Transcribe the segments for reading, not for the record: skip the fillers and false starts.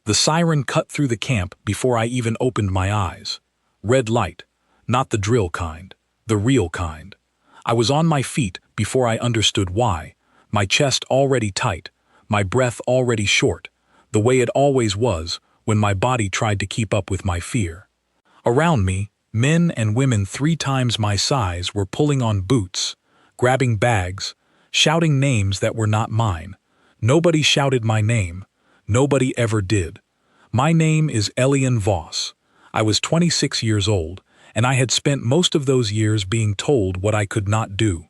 The siren cut through the camp before I even opened my eyes. Red light, not the drill kind, the real kind. I was on my feet before I understood why, my chest already tight, my breath already short, the way it always was when my body tried to keep up with my fear. Around me, men and women 3 times my size were pulling on boots, grabbing bags, shouting names that were not mine. Nobody shouted my name. Nobody ever did. My name is Elian Voss. I was 26 years old, and I had spent most of those years being told what I could not do.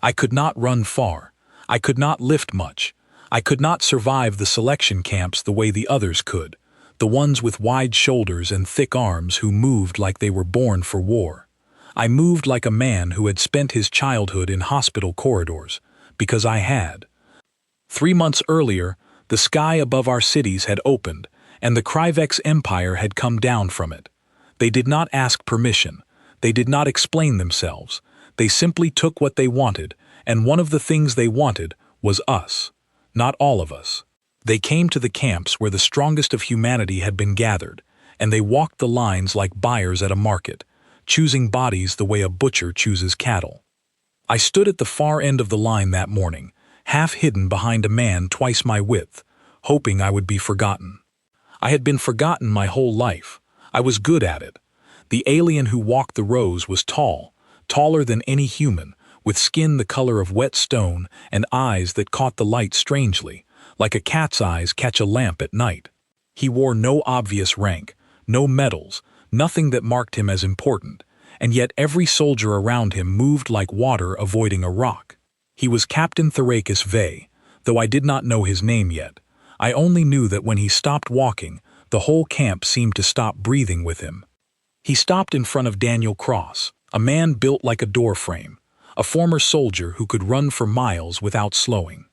I could not run far. I could not lift much. I could not survive the selection camps the way the others could, the ones with wide shoulders and thick arms who moved like they were born for war. I moved like a man who had spent his childhood in hospital corridors, because I had. 3 months earlier, the sky above our cities had opened, and the Kryvex Empire had come down from it. They did not ask permission. They did not explain themselves. They simply took what they wanted, and one of the things they wanted was us. Not all of us. They came to the camps where the strongest of humanity had been gathered, and they walked the lines like buyers at a market, choosing bodies the way a butcher chooses cattle. I stood at the far end of the line that morning, half hidden behind a man twice my width, hoping I would be forgotten. I had been forgotten my whole life. I was good at it. The alien who walked the rows was tall, taller than any human, with skin the color of wet stone and eyes that caught the light strangely, like a cat's eyes catch a lamp at night. He wore no obvious rank, no medals, nothing that marked him as important, and yet every soldier around him moved like water avoiding a rock. He was Captain Thrakus Vey, though I did not know his name yet. I only knew that when he stopped walking, the whole camp seemed to stop breathing with him. He stopped in front of Daniel Cross, a man built like a doorframe, a former soldier who could run for miles without slowing.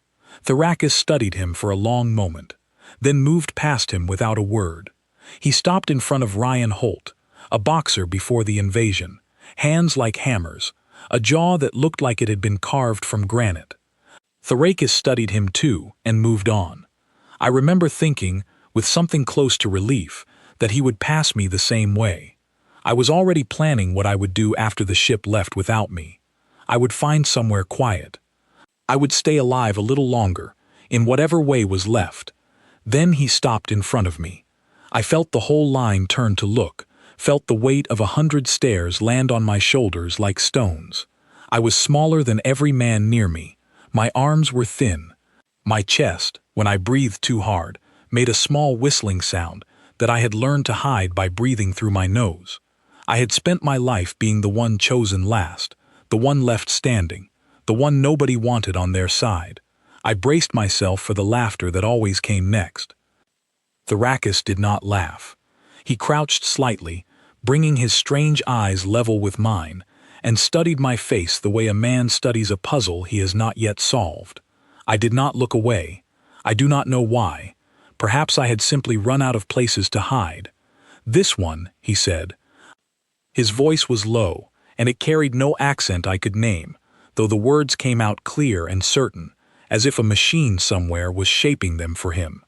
Thrakus studied him for a long moment, then moved past him without a word. He stopped in front of Ryan Holt, a boxer before the invasion, hands like hammers, a jaw that looked like it had been carved from granite. Thrakus studied him too and moved on. I remember thinking, with something close to relief, that he would pass me the same way. I was already planning what I would do after the ship left without me. I would find somewhere quiet. I would stay alive a little longer, in whatever way was left. Then he stopped in front of me. I felt the whole line turn to look, felt the weight of 100 stairs land on my shoulders like stones. I was smaller than every man near me. My arms were thin. My chest, when I breathed too hard, made a small whistling sound that I had learned to hide by breathing through my nose. I had spent my life being the one chosen last, the one left standing, the one nobody wanted on their side. I braced myself for the laughter that always came next. Thrakus did not laugh. He crouched slightly, bringing his strange eyes level with mine, and studied my face the way a man studies a puzzle he has not yet solved. I did not look away. I do not know why. Perhaps I had simply run out of places to hide. "This one," he said. His voice was low, and it carried no accent I could name, though the words came out clear and certain, as if a machine somewhere was shaping them for him.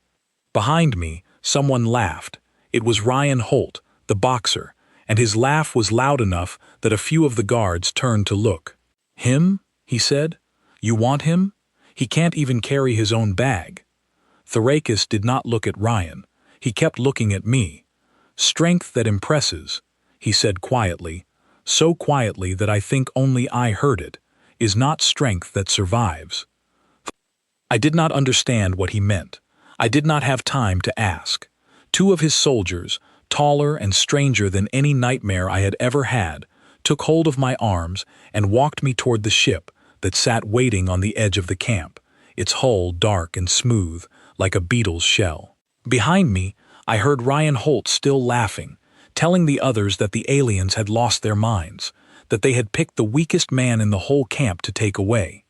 Behind me, someone laughed. It was Ryan Holt, the boxer, and his laugh was loud enough that a few of the guards turned to look. "Him?" he said. "You want him? He can't even carry his own bag." Thrakus did not look at Ryan. He kept looking at me. "Strength that impresses," he said quietly, so quietly that I think only I heard it, "is not strength that survives." I did not understand what he meant. I did not have time to ask. 2 of his soldiers, taller and stranger than any nightmare I had ever had, took hold of my arms and walked me toward the ship that sat waiting on the edge of the camp, its hull dark and smooth, like a beetle's shell. Behind me, I heard Ryan Holt still laughing, telling the others that the aliens had lost their minds, that they had picked the weakest man in the whole camp to take away.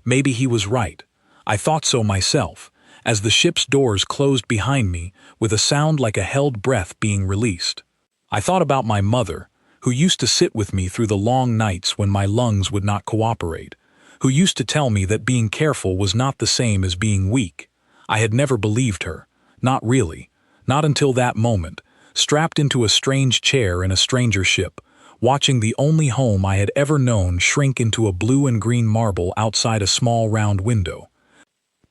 Maybe he was right. I thought so myself, as the ship's doors closed behind me with a sound like a held breath being released. I thought about my mother, who used to sit with me through the long nights when my lungs would not cooperate, who used to tell me that being careful was not the same as being weak. I had never believed her. Not really. Not until that moment, strapped into a strange chair in a stranger ship, watching the only home I had ever known shrink into a blue and green marble outside a small round window.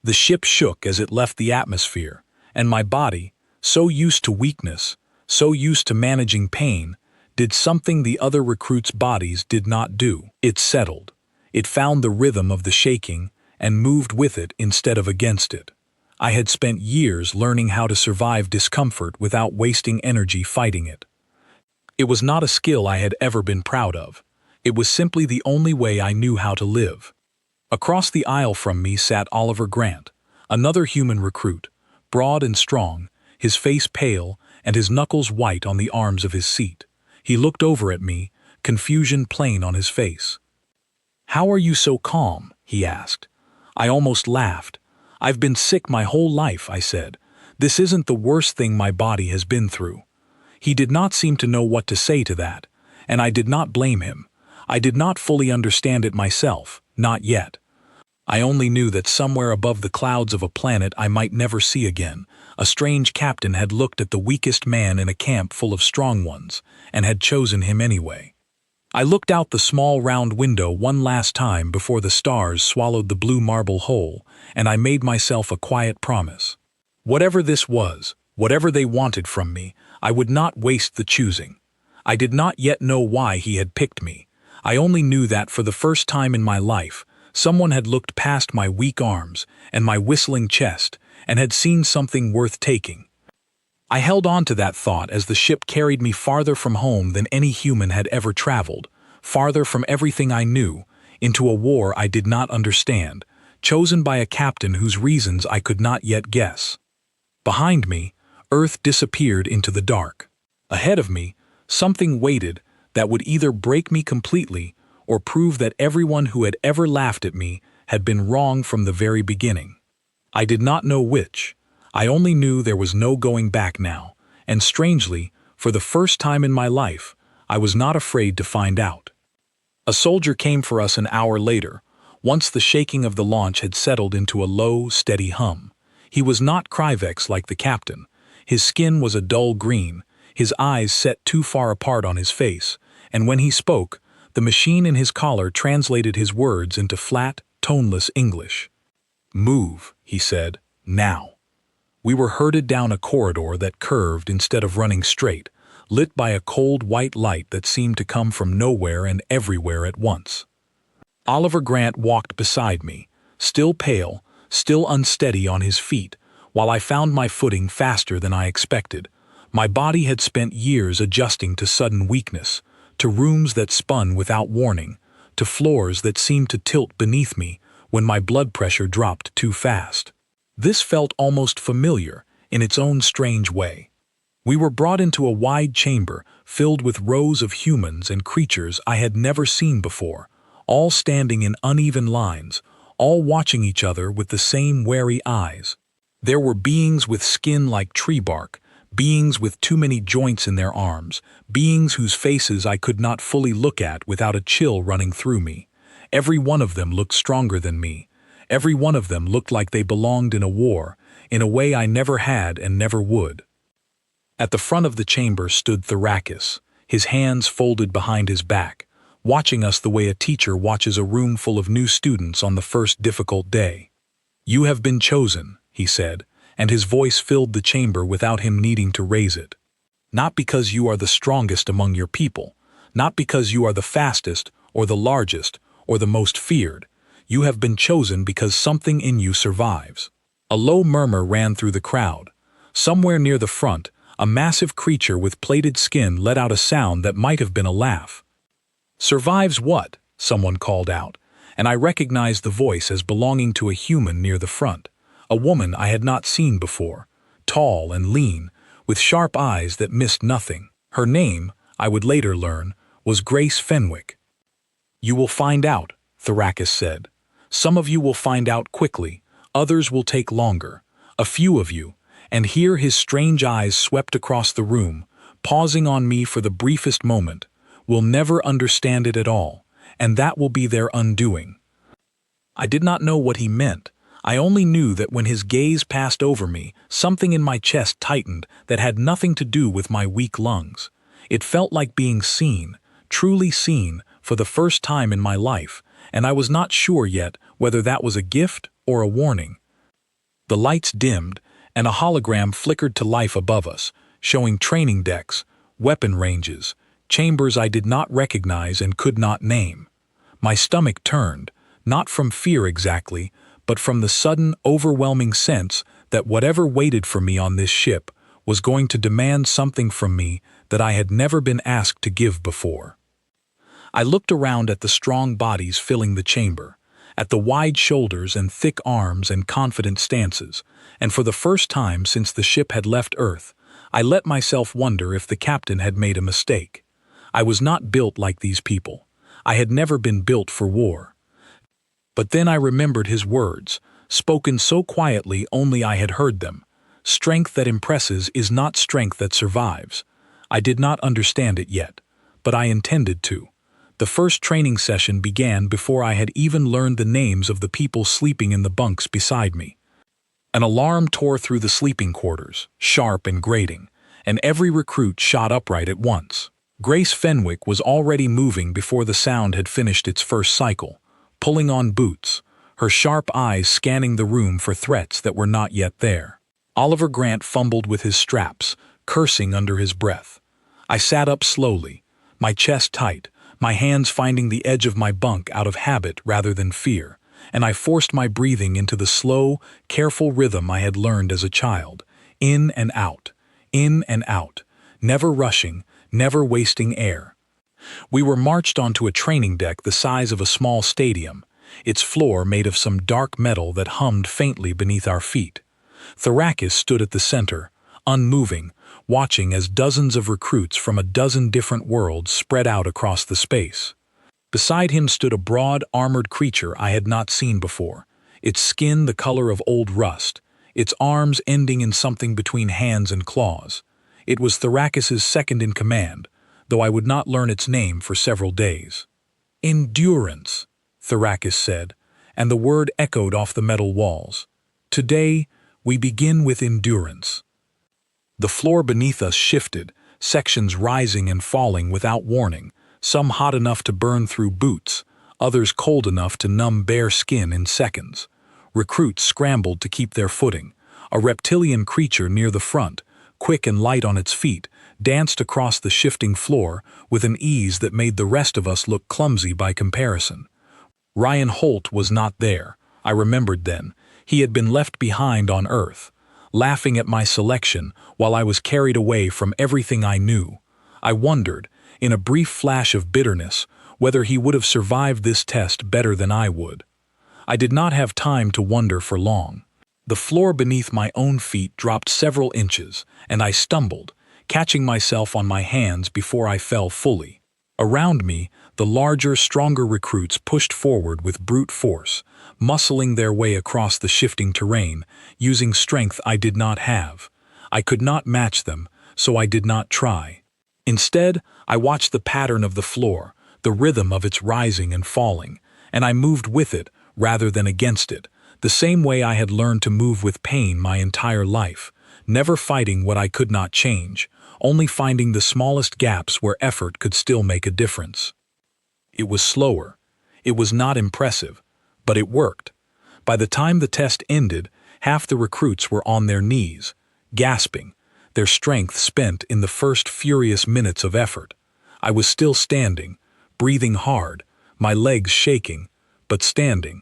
The ship shook as it left the atmosphere, and my body, so used to weakness, so used to managing pain, did something the other recruits' bodies did not do. It settled. It found the rhythm of the shaking and moved with it instead of against it. I had spent years learning how to survive discomfort without wasting energy fighting it. It was not a skill I had ever been proud of. It was simply the only way I knew how to live. Across the aisle from me sat Oliver Grant, another human recruit, broad and strong, his face pale and his knuckles white on the arms of his seat. He looked over at me, confusion plain on his face. "How are you so calm?" he asked. I almost laughed. "I've been sick my whole life," I said. "This isn't the worst thing my body has been through." He did not seem to know what to say to that, and I did not blame him. I did not fully understand it myself, not yet. I only knew that somewhere above the clouds of a planet I might never see again, a strange captain had looked at the weakest man in a camp full of strong ones, and had chosen him anyway. I looked out the small round window one last time before the stars swallowed the blue marble hole, and I made myself a quiet promise. Whatever this was, whatever they wanted from me, I would not waste the choosing. I did not yet know why he had picked me. I only knew that for the first time in my life, someone had looked past my weak arms and my whistling chest and had seen something worth taking. I held on to that thought as the ship carried me farther from home than any human had ever traveled, farther from everything I knew, into a war I did not understand, chosen by a captain whose reasons I could not yet guess. Behind me, Earth disappeared into the dark. Ahead of me, something waited that would either break me completely or prove that everyone who had ever laughed at me had been wrong from the very beginning. I did not know which. I only knew there was no going back now, and strangely, for the first time in my life, I was not afraid to find out. A soldier came for us an hour later, once the shaking of the launch had settled into a low, steady hum. He was not Kryvex like the captain. His skin was a dull green, his eyes set too far apart on his face, and when he spoke, the machine in his collar translated his words into flat, toneless English. "Move," he said, "now." We were herded down a corridor that curved instead of running straight, lit by a cold white light that seemed to come from nowhere and everywhere at once. Oliver Grant walked beside me, still pale, still unsteady on his feet, while I found my footing faster than I expected. My body had spent years adjusting to sudden weakness, to rooms that spun without warning, to floors that seemed to tilt beneath me when my blood pressure dropped too fast. This felt almost familiar in its own strange way. We were brought into a wide chamber filled with rows of humans and creatures I had never seen before, all standing in uneven lines, all watching each other with the same wary eyes. There were beings with skin like tree bark, beings with too many joints in their arms, beings whose faces I could not fully look at without a chill running through me. Every one of them looked stronger than me. Every one of them looked like they belonged in a war, in a way I never had and never would. At the front of the chamber stood Thrakis, his hands folded behind his back, watching us the way a teacher watches a room full of new students on the first difficult day. "You have been chosen," he said, and his voice filled the chamber without him needing to raise it. "Not because you are the strongest among your people, not because you are the fastest or the largest or the most feared. You have been chosen because something in you survives." A low murmur ran through the crowd. Somewhere near the front, a massive creature with plaited skin let out a sound that might have been a laugh. "Survives what?" someone called out, and I recognized the voice as belonging to a human near the front, a woman I had not seen before, tall and lean, with sharp eyes that missed nothing. Her name, I would later learn, was Grace Fenwick. "You will find out," Thrakis said. "Some of you will find out quickly, others will take longer. A few of you," and here his strange eyes swept across the room, pausing on me for the briefest moment, "will never understand it at all, and that will be their undoing." I did not know what he meant. I only knew that when his gaze passed over me, something in my chest tightened that had nothing to do with my weak lungs. It felt like being seen, truly seen, for the first time in my life, and I was not sure yet whether that was a gift or a warning. The lights dimmed, and a hologram flickered to life above us, showing training decks, weapon ranges, chambers I did not recognize and could not name. My stomach turned, not from fear exactly, but from the sudden, overwhelming sense that whatever waited for me on this ship was going to demand something from me that I had never been asked to give before. I looked around at the strong bodies filling the chamber, at the wide shoulders and thick arms and confident stances, and for the first time since the ship had left Earth, I let myself wonder if the captain had made a mistake. I was not built like these people. I had never been built for war. But then I remembered his words, spoken so quietly only I had heard them. Strength that impresses is not strength that survives. I did not understand it yet, but I intended to. The first training session began before I had even learned the names of the people sleeping in the bunks beside me. An alarm tore through the sleeping quarters, sharp and grating, and every recruit shot upright at once. Grace Fenwick was already moving before the sound had finished its first cycle, pulling on boots, her sharp eyes scanning the room for threats that were not yet there. Oliver Grant fumbled with his straps, cursing under his breath. I sat up slowly, my chest tight, my hands finding the edge of my bunk out of habit rather than fear, and I forced my breathing into the slow, careful rhythm I had learned as a child, in and out, never rushing, never wasting air. We were marched onto a training deck the size of a small stadium, its floor made of some dark metal that hummed faintly beneath our feet. Thrakus stood at the center, unmoving, watching as dozens of recruits from a dozen different worlds spread out across the space. Beside him stood a broad, armored creature I had not seen before, its skin the color of old rust, its arms ending in something between hands and claws. It was Thrakus's second-in-command, though I would not learn its name for several days. "Endurance," Thrakus said, and the word echoed off the metal walls. "Today, we begin with endurance." The floor beneath us shifted, sections rising and falling without warning, some hot enough to burn through boots, others cold enough to numb bare skin in seconds. Recruits scrambled to keep their footing. A reptilian creature near the front, quick and light on its feet, danced across the shifting floor with an ease that made the rest of us look clumsy by comparison. Ryan Holt was not there, I remembered then. He had been left behind on Earth, laughing at my selection while I was carried away from everything I knew. I wondered, in a brief flash of bitterness, whether he would have survived this test better than I would. I did not have time to wonder for long. The floor beneath my own feet dropped several inches, and I stumbled, catching myself on my hands before I fell fully. Around me, the larger, stronger recruits pushed forward with brute force, muscling their way across the shifting terrain, using strength I did not have. I could not match them, so I did not try. Instead, I watched the pattern of the floor, the rhythm of its rising and falling, and I moved with it rather than against it, the same way I had learned to move with pain my entire life, never fighting what I could not change, only finding the smallest gaps where effort could still make a difference. It was slower. It was not impressive, but it worked. By the time the test ended, half the recruits were on their knees, gasping, their strength spent in the first furious minutes of effort. I was still standing, breathing hard, my legs shaking, but standing.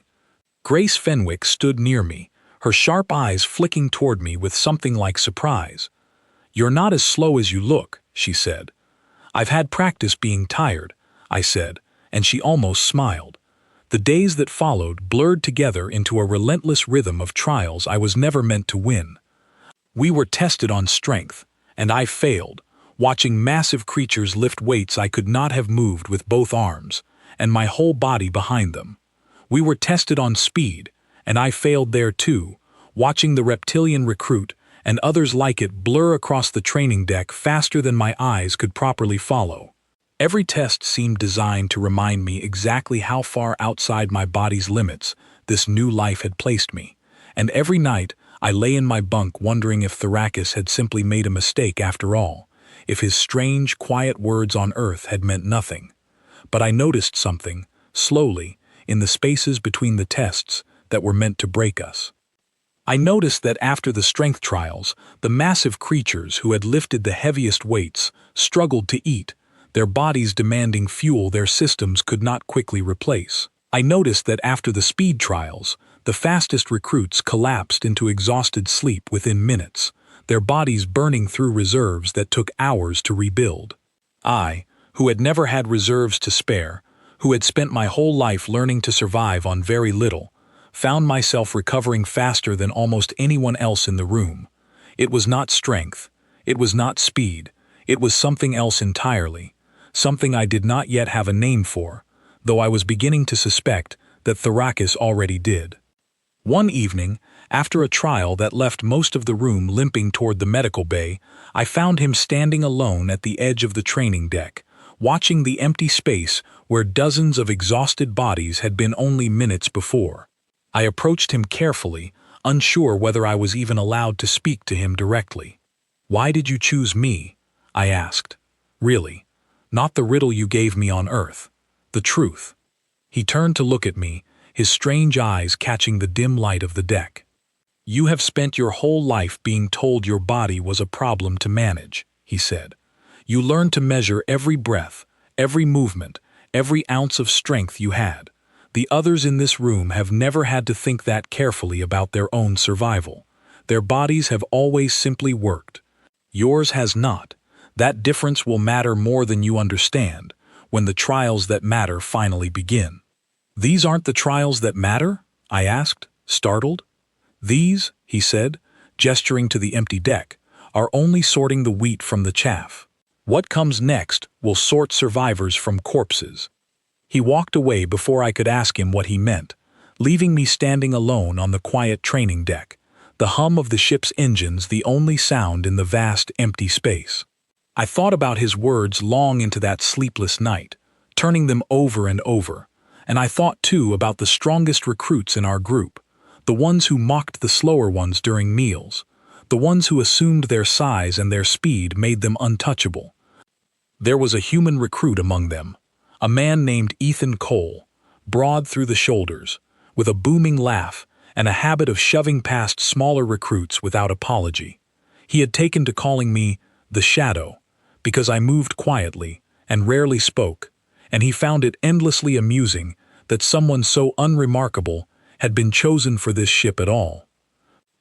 Grace Fenwick stood near me, her sharp eyes flicking toward me with something like surprise. "You're not as slow as you look," she said. "I've had practice being tired," I said, and she almost smiled. The days that followed blurred together into a relentless rhythm of trials I was never meant to win. We were tested on strength, and I failed, watching massive creatures lift weights I could not have moved with both arms, and my whole body behind them. We were tested on speed, and I failed there too, watching the reptilian recruit and others like it blur across the training deck faster than my eyes could properly follow. Every test seemed designed to remind me exactly how far outside my body's limits this new life had placed me, And every night, I lay in my bunk wondering if Thrakus had simply made a mistake after all, if his strange, quiet words on Earth had meant nothing. But I noticed something, slowly, in the spaces between the tests that were meant to break us. I noticed that after the strength trials, the massive creatures who had lifted the heaviest weights struggled to eat, their bodies demanding fuel their systems could not quickly replace. I noticed that after the speed trials, the fastest recruits collapsed into exhausted sleep within minutes, their bodies burning through reserves that took hours to rebuild. I, who had never had reserves to spare, who had spent my whole life learning to survive on very little, found myself recovering faster than almost anyone else in the room. It was not strength, it was not speed, it was something else entirely, something I did not yet have a name for, though I was beginning to suspect that Thrakus already did. One evening, after a trial that left most of the room limping toward the medical bay, I found him standing alone at the edge of the training deck, watching the empty space where dozens of exhausted bodies had been only minutes before. I approached him carefully, unsure whether I was even allowed to speak to him directly. "Why did you choose me?" I asked. "Really, not the riddle you gave me on Earth. The truth." He turned to look at me, his strange eyes catching the dim light of the deck. "You have spent your whole life being told your body was a problem to manage," he said. "You learned to measure every breath, every movement, every ounce of strength you had. The others in this room have never had to think that carefully about their own survival. Their bodies have always simply worked. Yours has not. That difference will matter more than you understand when the trials that matter finally begin." "These aren't the trials that matter?" I asked, startled. "These," he said, gesturing to the empty deck, "are only sorting the wheat from the chaff. What comes next will sort survivors from corpses." He walked away before I could ask him what he meant, leaving me standing alone on the quiet training deck, the hum of the ship's engines the only sound in the vast empty space. I thought about his words long into that sleepless night, turning them over and over, and I thought too about the strongest recruits in our group, the ones who mocked the slower ones during meals, the ones who assumed their size and their speed made them untouchable. There was a human recruit among them, a man named Ethan Cole, broad through the shoulders, with a booming laugh and a habit of shoving past smaller recruits without apology. He had taken to calling me the Shadow, because I moved quietly and rarely spoke, and he found it endlessly amusing that someone so unremarkable had been chosen for this ship at all.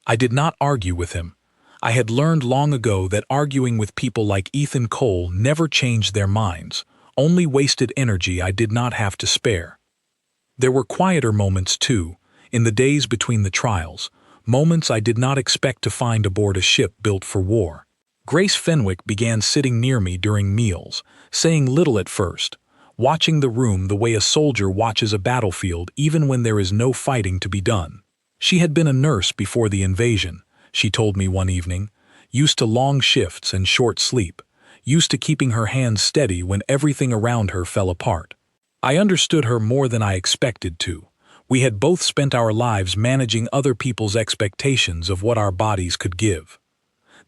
I did not argue with him. I had learned long ago that arguing with people like Ethan Cole never changed their minds, only wasted energy I did not have to spare. There were quieter moments too, in the days between the trials, moments I did not expect to find aboard a ship built for war. Grace Fenwick began sitting near me during meals, saying little at first, watching the room the way a soldier watches a battlefield even when there is no fighting to be done. She had been a nurse before the invasion, she told me one evening, used to long shifts and short sleep, used to keeping her hands steady when everything around her fell apart. I understood her more than I expected to. We had both spent our lives managing other people's expectations of what our bodies could give.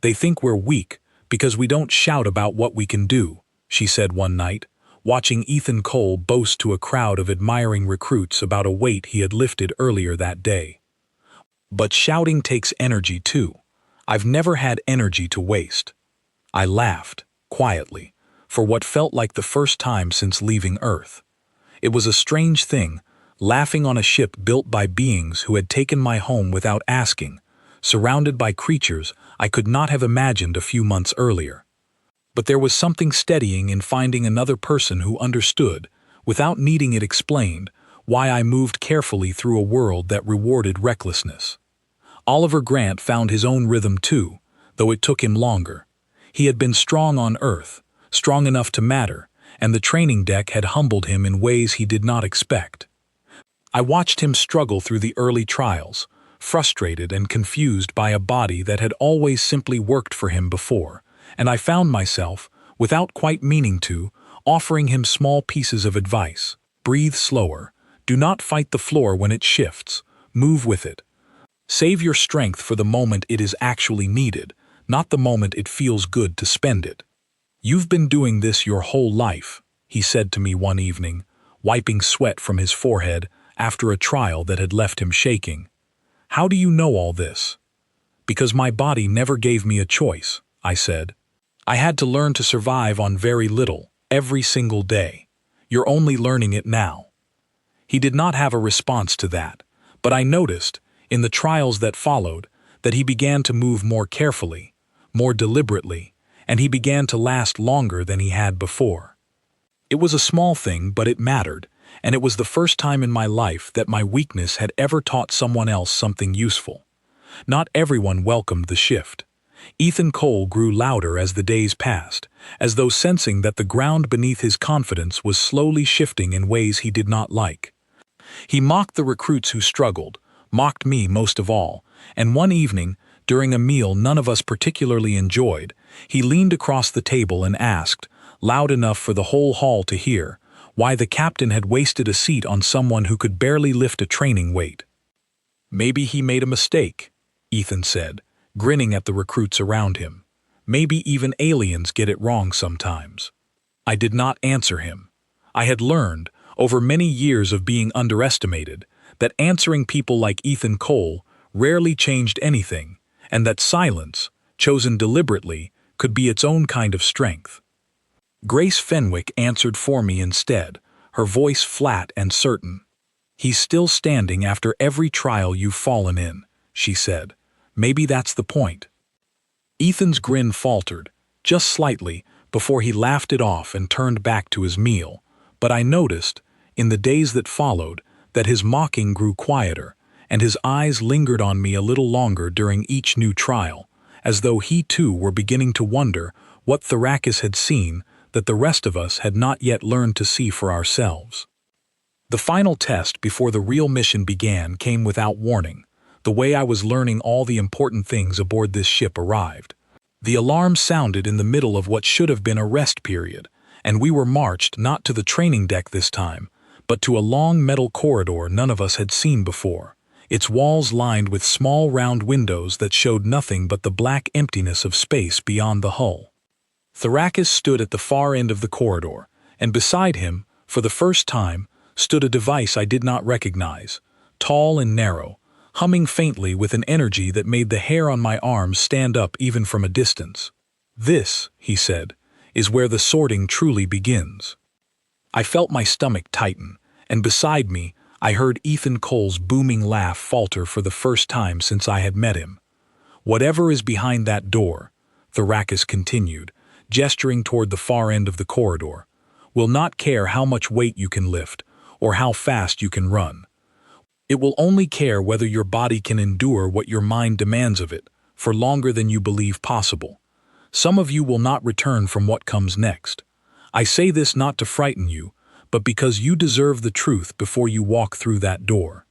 "They think we're weak because we don't shout about what we can do," she said one night, watching Ethan Cole boast to a crowd of admiring recruits about a weight he had lifted earlier that day. "But shouting takes energy too. I've never had energy to waste." I laughed, quietly, for what felt like the first time since leaving Earth. It was a strange thing, laughing on a ship built by beings who had taken my home without asking, surrounded by creatures I could not have imagined a few months earlier. But there was something steadying in finding another person who understood, without needing it explained, why I moved carefully through a world that rewarded recklessness. Oliver Grant found his own rhythm too, though it took him longer. He had been strong on Earth, strong enough to matter, and the training deck had humbled him in ways he did not expect. I watched him struggle through the early trials, frustrated and confused by a body that had always simply worked for him before, and I found myself, without quite meaning to, offering him small pieces of advice. "Breathe slower. Do not fight the floor when it shifts. Move with it. Save your strength for the moment it is actually needed, not the moment it feels good to spend it. You've been doing this your whole life, he said to me one evening, wiping sweat from his forehead after a trial that had left him shaking. How do you know all this? Because my body never gave me a choice, I said. I had to learn to survive on very little, every single day. You're only learning it now. He did not have a response to that, but I noticed, in the trials that followed, that he began to move more carefully, more deliberately, and he began to last longer than he had before. It was a small thing, but it mattered, and it was the first time in my life that my weakness had ever taught someone else something useful. Not everyone welcomed the shift. Ethan Cole grew louder as the days passed, as though sensing that the ground beneath his confidence was slowly shifting in ways he did not like. He mocked the recruits who struggled, mocked me most of all, and one evening, during a meal none of us particularly enjoyed, he leaned across the table and asked, loud enough for the whole hall to hear, why the captain had wasted a seat on someone who could barely lift a training weight. Maybe he made a mistake, Ethan said, grinning at the recruits around him. Maybe even aliens get it wrong sometimes. I did not answer him. I had learned, over many years of being underestimated, that answering people like Ethan Cole rarely changed anything, and that silence, chosen deliberately, could be its own kind of strength. Grace Fenwick answered for me instead, her voice flat and certain. He's still standing after every trial you've fallen in, she said. Maybe that's the point. Ethan's grin faltered, just slightly, before he laughed it off and turned back to his meal, but I noticed, in the days that followed, that his mocking grew quieter, and his eyes lingered on me a little longer during each new trial, as though he too were beginning to wonder what Thrakus had seen that the rest of us had not yet learned to see for ourselves. The final test before the real mission began came without warning. The way I was learning all the important things aboard this ship arrived. The alarm sounded in the middle of what should have been a rest period, and we were marched not to the training deck this time, but to a long metal corridor none of us had seen before, its walls lined with small round windows that showed nothing but the black emptiness of space beyond the hull. Thrakus stood at the far end of the corridor, and beside him, for the first time, stood a device I did not recognize, tall and narrow, humming faintly with an energy that made the hair on my arms stand up even from a distance. This, he said, is where the sorting truly begins. I felt my stomach tighten, and beside me, I heard Ethan Cole's booming laugh falter for the first time since I had met him. Whatever is behind that door, Thrakus continued, gesturing toward the far end of the corridor, will not care how much weight you can lift or how fast you can run. It will only care whether your body can endure what your mind demands of it for longer than you believe possible. Some of you will not return from what comes next. I say this not to frighten you, but because you deserve the truth before you walk through that door.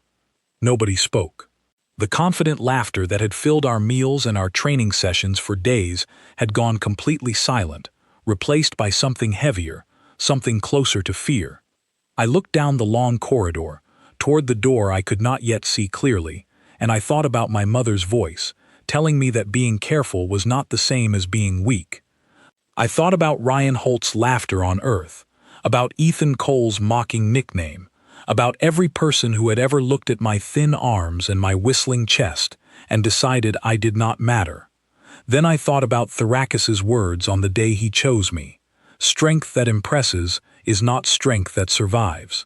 Nobody spoke. The confident laughter that had filled our meals and our training sessions for days had gone completely silent, replaced by something heavier, something closer to fear. I looked down the long corridor, toward the door I could not yet see clearly, and I thought about my mother's voice, telling me that being careful was not the same as being weak. I thought about Ryan Holt's laughter on Earth, about Ethan Cole's mocking nickname, about every person who had ever looked at my thin arms and my whistling chest and decided I did not matter. Then I thought about Thrakus's words on the day he chose me. Strength that impresses is not strength that survives.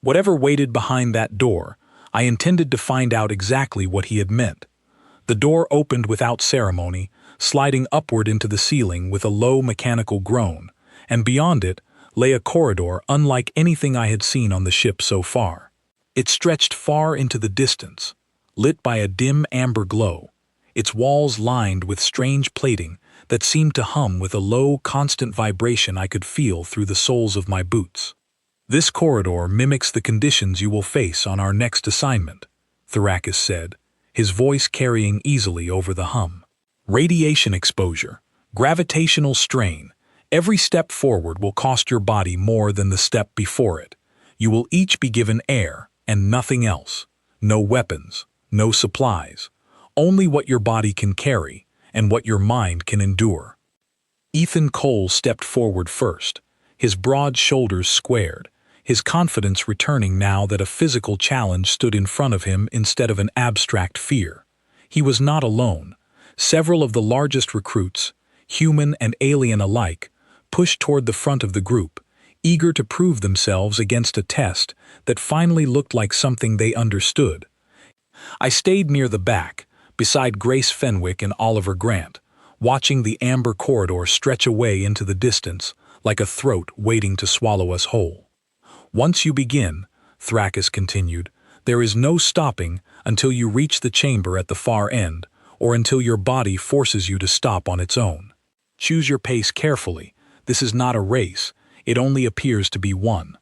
Whatever waited behind that door, I intended to find out exactly what he had meant. The door opened without ceremony, sliding upward into the ceiling with a low mechanical groan, and beyond it lay a corridor unlike anything I had seen on the ship so far. It stretched far into the distance, lit by a dim amber glow, its walls lined with strange plating that seemed to hum with a low, constant vibration I could feel through the soles of my boots. This corridor mimics the conditions you will face on our next assignment, Thrakus said, his voice carrying easily over the hum. Radiation exposure, gravitational strain. Every step forward will cost your body more than the step before it. You will each be given air and nothing else. No weapons, No supplies. Only what your body can carry and what your mind can endure. Ethan Cole stepped forward first, his broad shoulders squared, his confidence returning now that a physical challenge stood in front of him instead of an abstract fear. He was not alone. Several of the largest recruits, human and alien alike, pushed toward the front of the group, eager to prove themselves against a test that finally looked like something they understood. I stayed near the back, beside Grace Fenwick and Oliver Grant, watching the amber corridor stretch away into the distance like a throat waiting to swallow us whole. Once you begin, Thrakis continued, there is no stopping until you reach the chamber at the far end, or until your body forces you to stop on its own. Choose your pace carefully. This is not a race. It only appears to be one.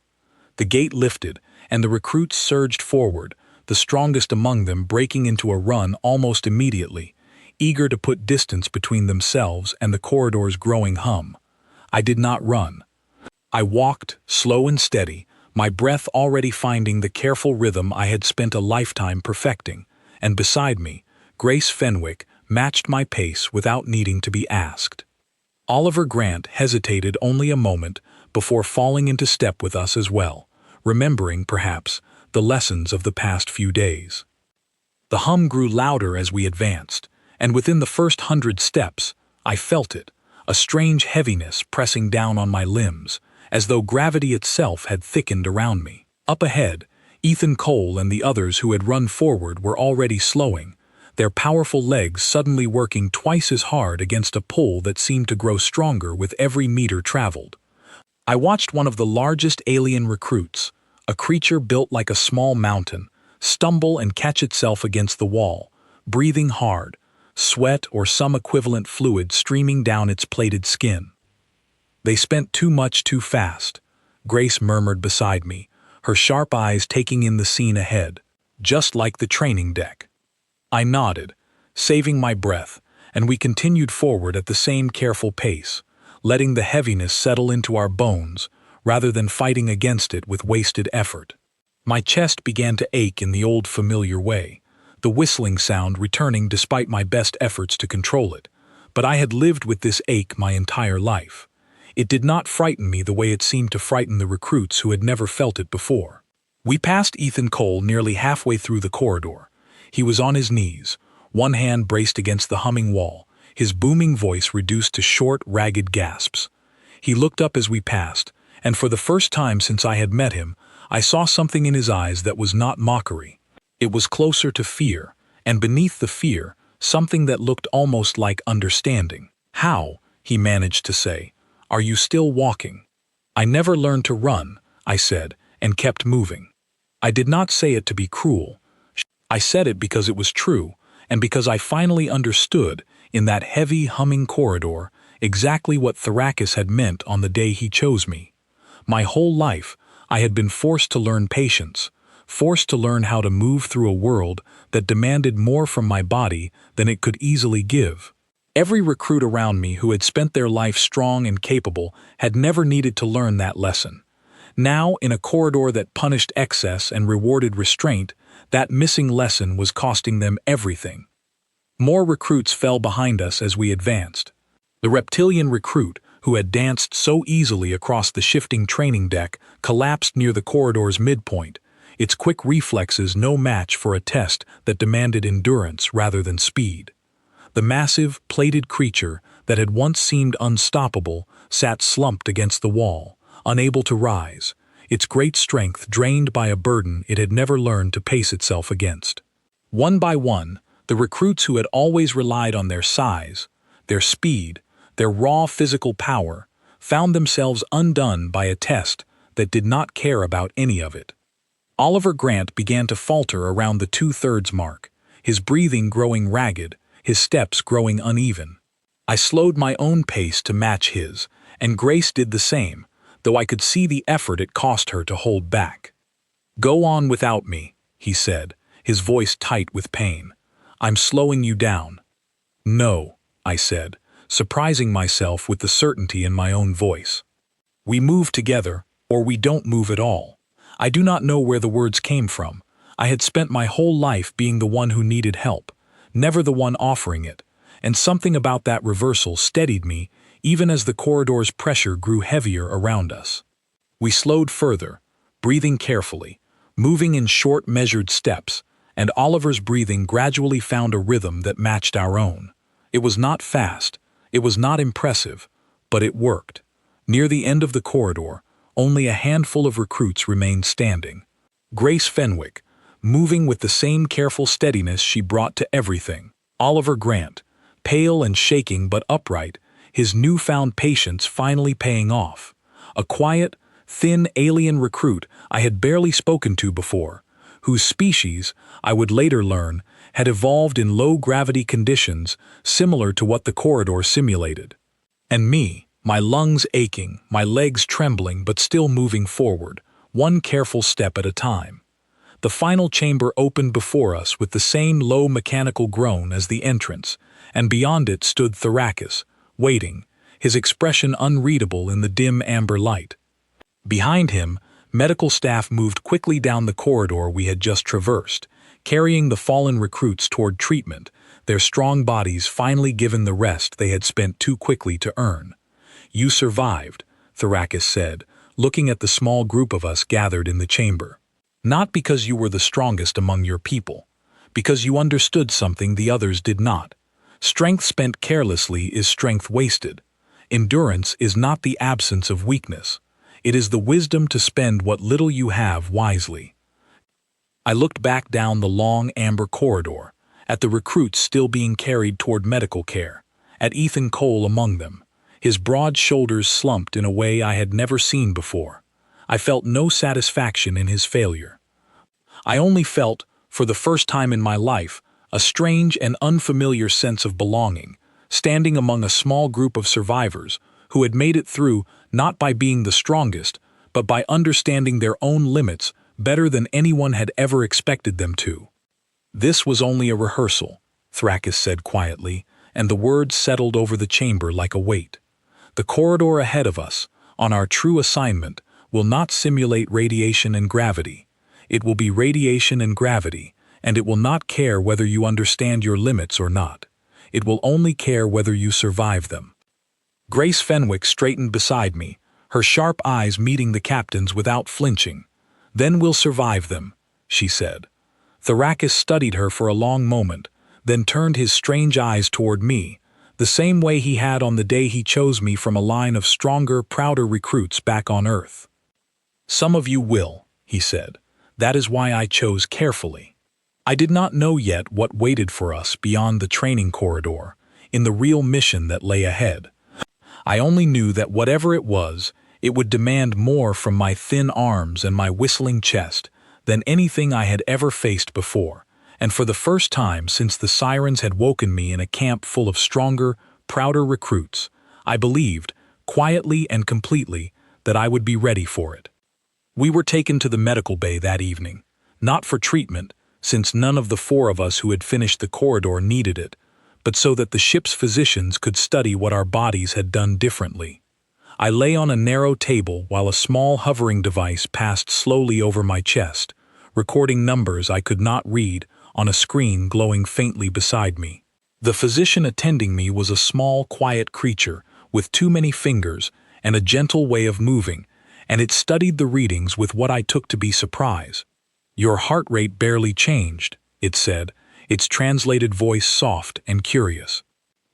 The gate lifted, and the recruits surged forward, the strongest among them breaking into a run almost immediately, eager to put distance between themselves and the corridor's growing hum. I did not run. I walked, slow and steady, my breath already finding the careful rhythm I had spent a lifetime perfecting, and beside me, Grace Fenwick matched my pace without needing to be asked. Oliver Grant hesitated only a moment before falling into step with us as well, remembering, perhaps, the lessons of the past few days. The hum grew louder as we advanced, and within the first 100 steps, I felt it, a strange heaviness pressing down on my limbs, as though gravity itself had thickened around me. Up ahead, Ethan Cole and the others who had run forward were already slowing, their powerful legs suddenly working twice as hard against a pull that seemed to grow stronger with every meter traveled. I watched one of the largest alien recruits, a creature built like a small mountain, stumble and catch itself against the wall, breathing hard, sweat or some equivalent fluid streaming down its plated skin. They spent too much too fast, Grace murmured beside me, her sharp eyes taking in the scene ahead, just like the training deck. I nodded, saving my breath, and we continued forward at the same careful pace, letting the heaviness settle into our bones rather than fighting against it with wasted effort. My chest began to ache in the old familiar way, the whistling sound returning despite my best efforts to control it, but I had lived with this ache my entire life. It did not frighten me the way it seemed to frighten the recruits who had never felt it before. We passed Ethan Cole nearly halfway through the corridor. He was on his knees, one hand braced against the humming wall, his booming voice reduced to short, ragged gasps. He looked up as we passed, and for the first time since I had met him, I saw something in his eyes that was not mockery. It was closer to fear, and beneath the fear, something that looked almost like understanding. "How," he managed to say, "are you still walking?" "I never learned to run," I said, and kept moving. I did not say it to be cruel. I said it because it was true, and because I finally understood, in that heavy, humming corridor, exactly what Thrakis had meant on the day he chose me. My whole life, I had been forced to learn patience, forced to learn how to move through a world that demanded more from my body than it could easily give. Every recruit around me who had spent their life strong and capable had never needed to learn that lesson. Now, in a corridor that punished excess and rewarded restraint, that missing lesson was costing them everything. More recruits fell behind us as we advanced. The reptilian recruit, who had danced so easily across the shifting training deck, collapsed near the corridor's midpoint, its quick reflexes no match for a test that demanded endurance rather than speed. The massive, plated creature that had once seemed unstoppable sat slumped against the wall, unable to rise, its great strength drained by a burden it had never learned to pace itself against. One by one, the recruits who had always relied on their size, their speed, their raw physical power, found themselves undone by a test that did not care about any of it. Oliver Grant began to falter around the 2/3 mark, his breathing growing ragged, his steps growing uneven. I slowed my own pace to match his, and Grace did the same, though I could see the effort it cost her to hold back. "Go on without me," he said, his voice tight with pain. "I'm slowing you down." "No," I said, surprising myself with the certainty in my own voice. "We move together, or we don't move at all." I do not know where the words came from. I had spent my whole life being the one who needed help, never the one offering it, and something about that reversal steadied me even as the corridor's pressure grew heavier around us. We slowed further, breathing carefully, moving in short, measured steps, and Oliver's breathing gradually found a rhythm that matched our own. It was not fast, it was not impressive, but it worked. Near the end of the corridor, only a handful of recruits remained standing. Grace Fenwick, moving with the same careful steadiness she brought to everything. Oliver Grant, pale and shaking but upright, his newfound patience finally paying off. A quiet, thin alien recruit I had barely spoken to before, whose species, I would later learn, had evolved in low-gravity conditions similar to what the corridor simulated. And me, my lungs aching, my legs trembling but still moving forward, one careful step at a time. The final chamber opened before us with the same low mechanical groan as the entrance, and beyond it stood Thrakis, waiting, his expression unreadable in the dim amber light. Behind him, medical staff moved quickly down the corridor we had just traversed, carrying the fallen recruits toward treatment, their strong bodies finally given the rest they had spent too quickly to earn. "You survived," Thrakis said, looking at the small group of us gathered in the chamber. "Not because you were the strongest among your people, because you understood something the others did not. Strength spent carelessly is strength wasted. Endurance is not the absence of weakness. It is the wisdom to spend what little you have wisely." I looked back down the long amber corridor, at the recruits still being carried toward medical care, at Ethan Cole among them, his broad shoulders slumped in a way I had never seen before. I felt no satisfaction in his failure. I only felt, for the first time in my life, a strange and unfamiliar sense of belonging, standing among a small group of survivors who had made it through not by being the strongest, but by understanding their own limits better than anyone had ever expected them to. "This was only a rehearsal," Thrakis said quietly, and the words settled over the chamber like a weight. "The corridor ahead of us, on our true assignment, will not simulate radiation and gravity. It will be radiation and gravity, and it will not care whether you understand your limits or not. It will only care whether you survive them." Grace Fenwick straightened beside me, her sharp eyes meeting the captain's without flinching. "Then we'll survive them," she said. Thrakis studied her for a long moment, then turned his strange eyes toward me, the same way he had on the day he chose me from a line of stronger, prouder recruits back on Earth. "Some of you will," he said. "That is why I chose carefully." I did not know yet what waited for us beyond the training corridor, in the real mission that lay ahead. I only knew that whatever it was, it would demand more from my thin arms and my whistling chest than anything I had ever faced before, and for the first time since the sirens had woken me in a camp full of stronger, prouder recruits, I believed, quietly and completely, that I would be ready for it. We were taken to the medical bay that evening, not for treatment, since none of the four of us who had finished the corridor needed it, but so that the ship's physicians could study what our bodies had done differently. I lay on a narrow table while a small hovering device passed slowly over my chest, recording numbers I could not read on a screen glowing faintly beside me. The physician attending me was a small, quiet creature with too many fingers and a gentle way of moving, and it studied the readings with what I took to be surprise. "Your heart rate barely changed," it said, its translated voice soft and curious.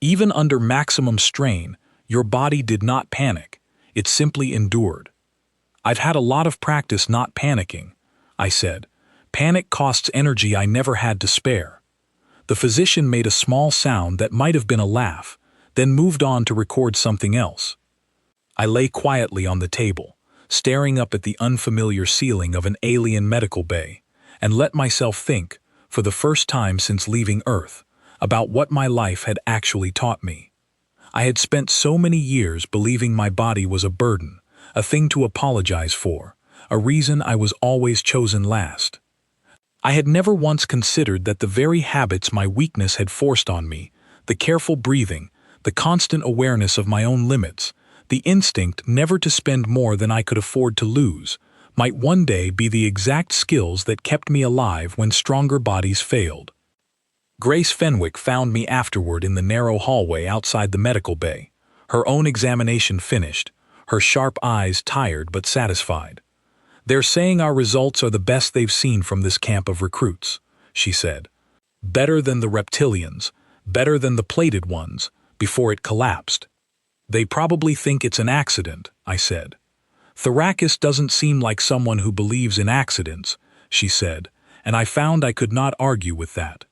"Even under maximum strain, your body did not panic, it simply endured." "I've had a lot of practice not panicking," I said. "Panic costs energy I never had to spare." The physician made a small sound that might have been a laugh, then moved on to record something else. I lay quietly on the table, staring up at the unfamiliar ceiling of an alien medical bay, and let myself think, for the first time since leaving Earth, about what my life had actually taught me. I had spent so many years believing my body was a burden, a thing to apologize for, a reason I was always chosen last. I had never once considered that the very habits my weakness had forced on me, the careful breathing, the constant awareness of my own limits, the instinct never to spend more than I could afford to lose, might one day be the exact skills that kept me alive when stronger bodies failed. Grace Fenwick found me afterward in the narrow hallway outside the medical bay, her own examination finished, her sharp eyes tired but satisfied. "They're saying our results are the best they've seen from this camp of recruits," she said. "Better than the reptilians, better than the plated ones, before it collapsed." "They probably think it's an accident," I said. "Thrakus doesn't seem like someone who believes in accidents," she said, and I found I could not argue with that.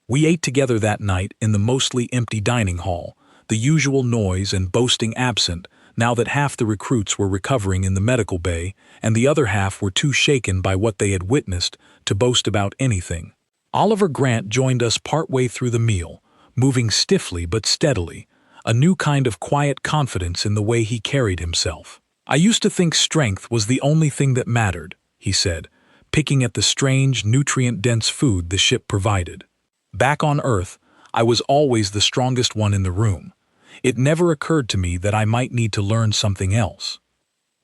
We ate together that night in the mostly empty dining hall, the usual noise and boasting absent now that half the recruits were recovering in the medical bay and the other half were too shaken by what they had witnessed to boast about anything. Oliver Grant joined us partway through the meal, moving stiffly but steadily, a new kind of quiet confidence in the way he carried himself. "I used to think strength was the only thing that mattered," he said, picking at the strange, nutrient-dense food the ship provided. "Back on Earth, I was always the strongest one in the room. It never occurred to me that I might need to learn something else."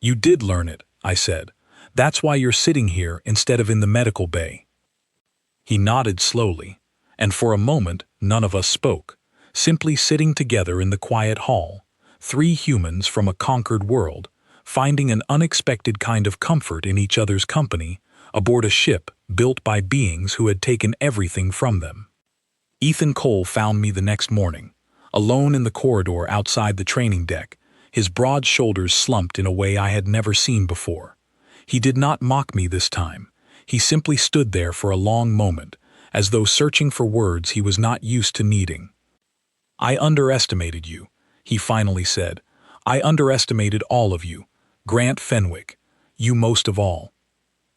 "You did learn it," I said. "That's why you're sitting here instead of in the medical bay." He nodded slowly, and for a moment none of us spoke, simply sitting together in the quiet hall, three humans from a conquered world, finding an unexpected kind of comfort in each other's company aboard a ship built by beings who had taken everything from them. Ethan Cole found me the next morning, alone in the corridor outside the training deck, his broad shoulders slumped in a way I had never seen before. He did not mock me this time. He simply stood there for a long moment, as though searching for words he was not used to needing. "I underestimated you," he finally said. "I underestimated all of you. Grant Fenwick, you most of all."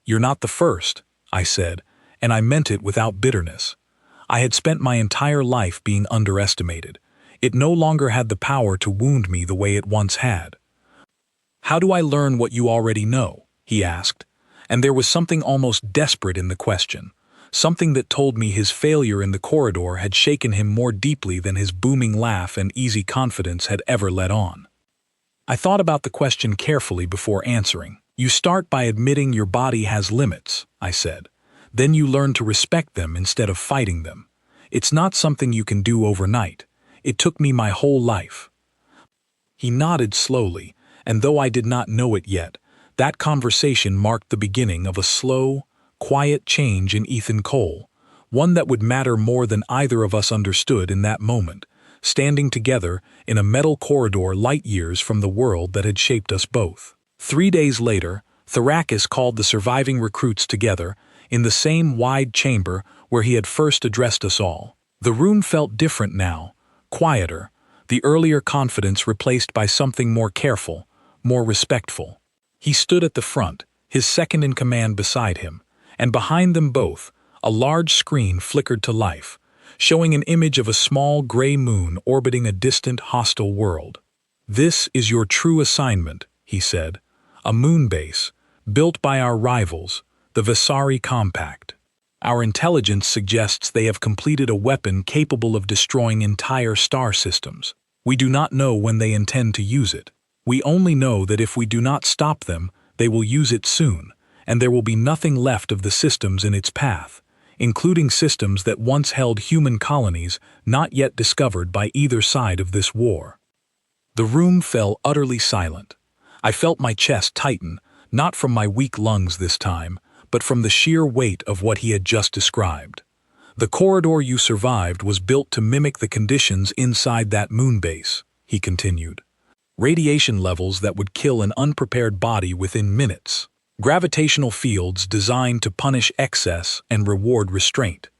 "You're not the first," I said, and I meant it without bitterness. I had spent my entire life being underestimated. It no longer had the power to wound me the way it once had. "How do I learn what you already know?" he asked, and there was something almost desperate in the question, something that told me his failure in the corridor had shaken him more deeply than his booming laugh and easy confidence had ever let on. I thought about the question carefully before answering. "You start by admitting your body has limits," I said. "Then you learn to respect them instead of fighting them. It's not something you can do overnight. It took me my whole life." He nodded slowly, and though I did not know it yet, that conversation marked the beginning of a slow, quiet change in Ethan Cole, one that would matter more than either of us understood in that moment, standing together in a metal corridor light years from the world that had shaped us both. 3 days later, Thrakus called the surviving recruits together in the same wide chamber where he had first addressed us all. The room felt different now, quieter, the earlier confidence replaced by something more careful, more respectful. He stood at the front, his second-in-command beside him, and behind them both, a large screen flickered to life, showing an image of a small gray moon orbiting a distant, hostile world. "This is your true assignment," he said, "a moon base, built by our rivals, the Vasari Compact. Our intelligence suggests they have completed a weapon capable of destroying entire star systems. We do not know when they intend to use it. We only know that if we do not stop them, they will use it soon, and there will be nothing left of the systems in its path, including systems that once held human colonies not yet discovered by either side of this war." The room fell utterly silent. I felt my chest tighten, not from my weak lungs this time, but from the sheer weight of what he had just described. "The corridor you survived was built to mimic the conditions inside that moon base," he continued. "Radiation levels that would kill an unprepared body within minutes. Gravitational fields designed to punish excess and reward restraint.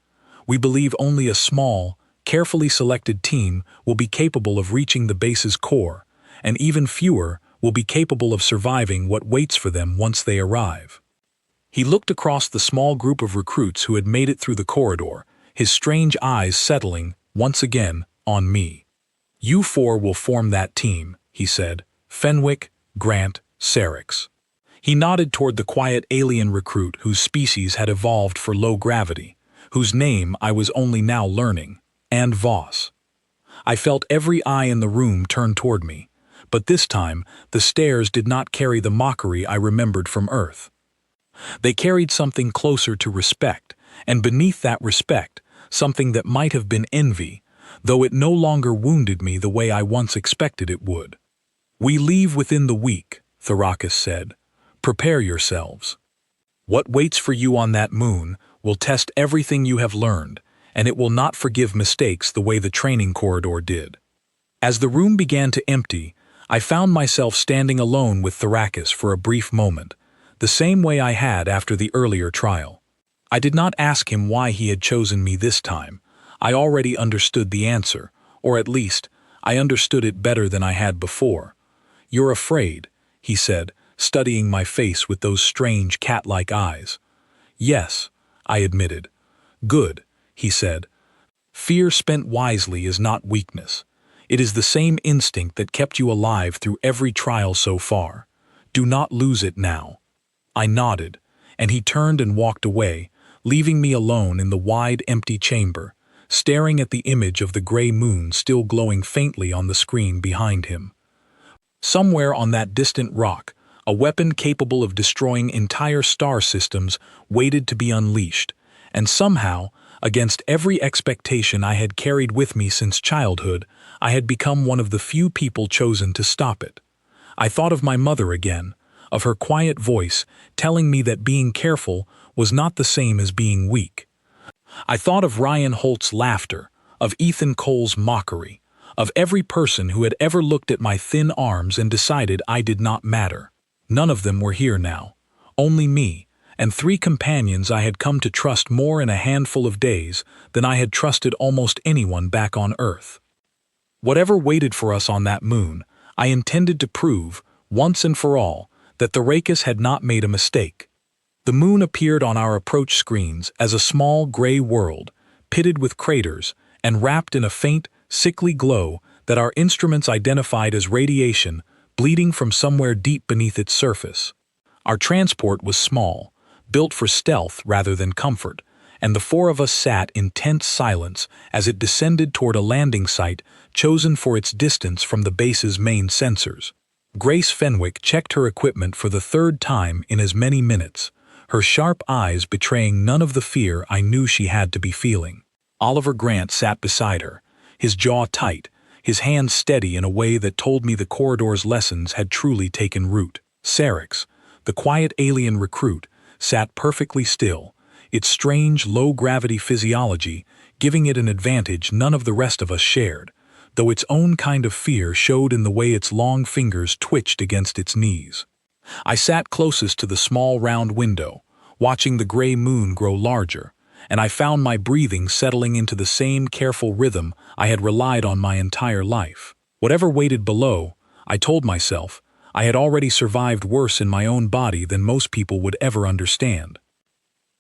We believe only a small, carefully selected team will be capable of reaching the base's core, and even fewer will be capable of surviving what waits for them once they arrive." He looked across the small group of recruits who had made it through the corridor, his strange eyes settling, once again, on me. "You four will form that team," he said. "Fenwick, Grant, Sarix." He nodded toward the quiet alien recruit whose species had evolved for low gravity, whose name I was only now learning, and Voss. I felt every eye in the room turn toward me. But this time, the stairs did not carry the mockery I remembered from Earth. They carried something closer to respect, and beneath that respect, something that might have been envy, though it no longer wounded me the way I once expected it would. "We leave within the week," Thrakus said. "Prepare yourselves. What waits for you on that moon will test everything you have learned, and it will not forgive mistakes the way the training corridor did." As the room began to empty, I found myself standing alone with Thrakus for a brief moment, the same way I had after the earlier trial. I did not ask him why he had chosen me this time. I already understood the answer, or at least, I understood it better than I had before. "You're afraid," he said, studying my face with those strange cat-like eyes. "Yes," I admitted. "Good," he said. "Fear spent wisely is not weakness. It is the same instinct that kept you alive through every trial so far. Do not lose it now." I nodded, and he turned and walked away, leaving me alone in the wide, empty chamber, staring at the image of the gray moon still glowing faintly on the screen behind him. Somewhere on that distant rock, a weapon capable of destroying entire star systems waited to be unleashed, and somehow, against every expectation I had carried with me since childhood, I had become one of the few people chosen to stop it. I thought of my mother again, of her quiet voice telling me that being careful was not the same as being weak. I thought of Ryan Holt's laughter, of Ethan Cole's mockery, of every person who had ever looked at my thin arms and decided I did not matter. None of them were here now. Only me, and 3 companions I had come to trust more in a handful of days than I had trusted almost anyone back on Earth. Whatever waited for us on that moon, I intended to prove, once and for all, that Thrakus had not made a mistake. The moon appeared on our approach screens as a small gray world, pitted with craters, and wrapped in a faint, sickly glow that our instruments identified as radiation bleeding from somewhere deep beneath its surface. Our transport was small, built for stealth rather than comfort, and the 4 of us sat in tense silence as it descended toward a landing site chosen for its distance from the base's main sensors. Grace Fenwick checked her equipment for the 3rd time in as many minutes, her sharp eyes betraying none of the fear I knew she had to be feeling. Oliver Grant sat beside her, his jaw tight, his hands steady in a way that told me the corridor's lessons had truly taken root. Syrinx, the quiet alien recruit, sat perfectly still, its strange low-gravity physiology giving it an advantage none of the rest of us shared, though its own kind of fear showed in the way its long fingers twitched against its knees. I sat closest to the small round window, watching the gray moon grow larger, and I found my breathing settling into the same careful rhythm I had relied on my entire life. Whatever waited below, I told myself, I had already survived worse in my own body than most people would ever understand.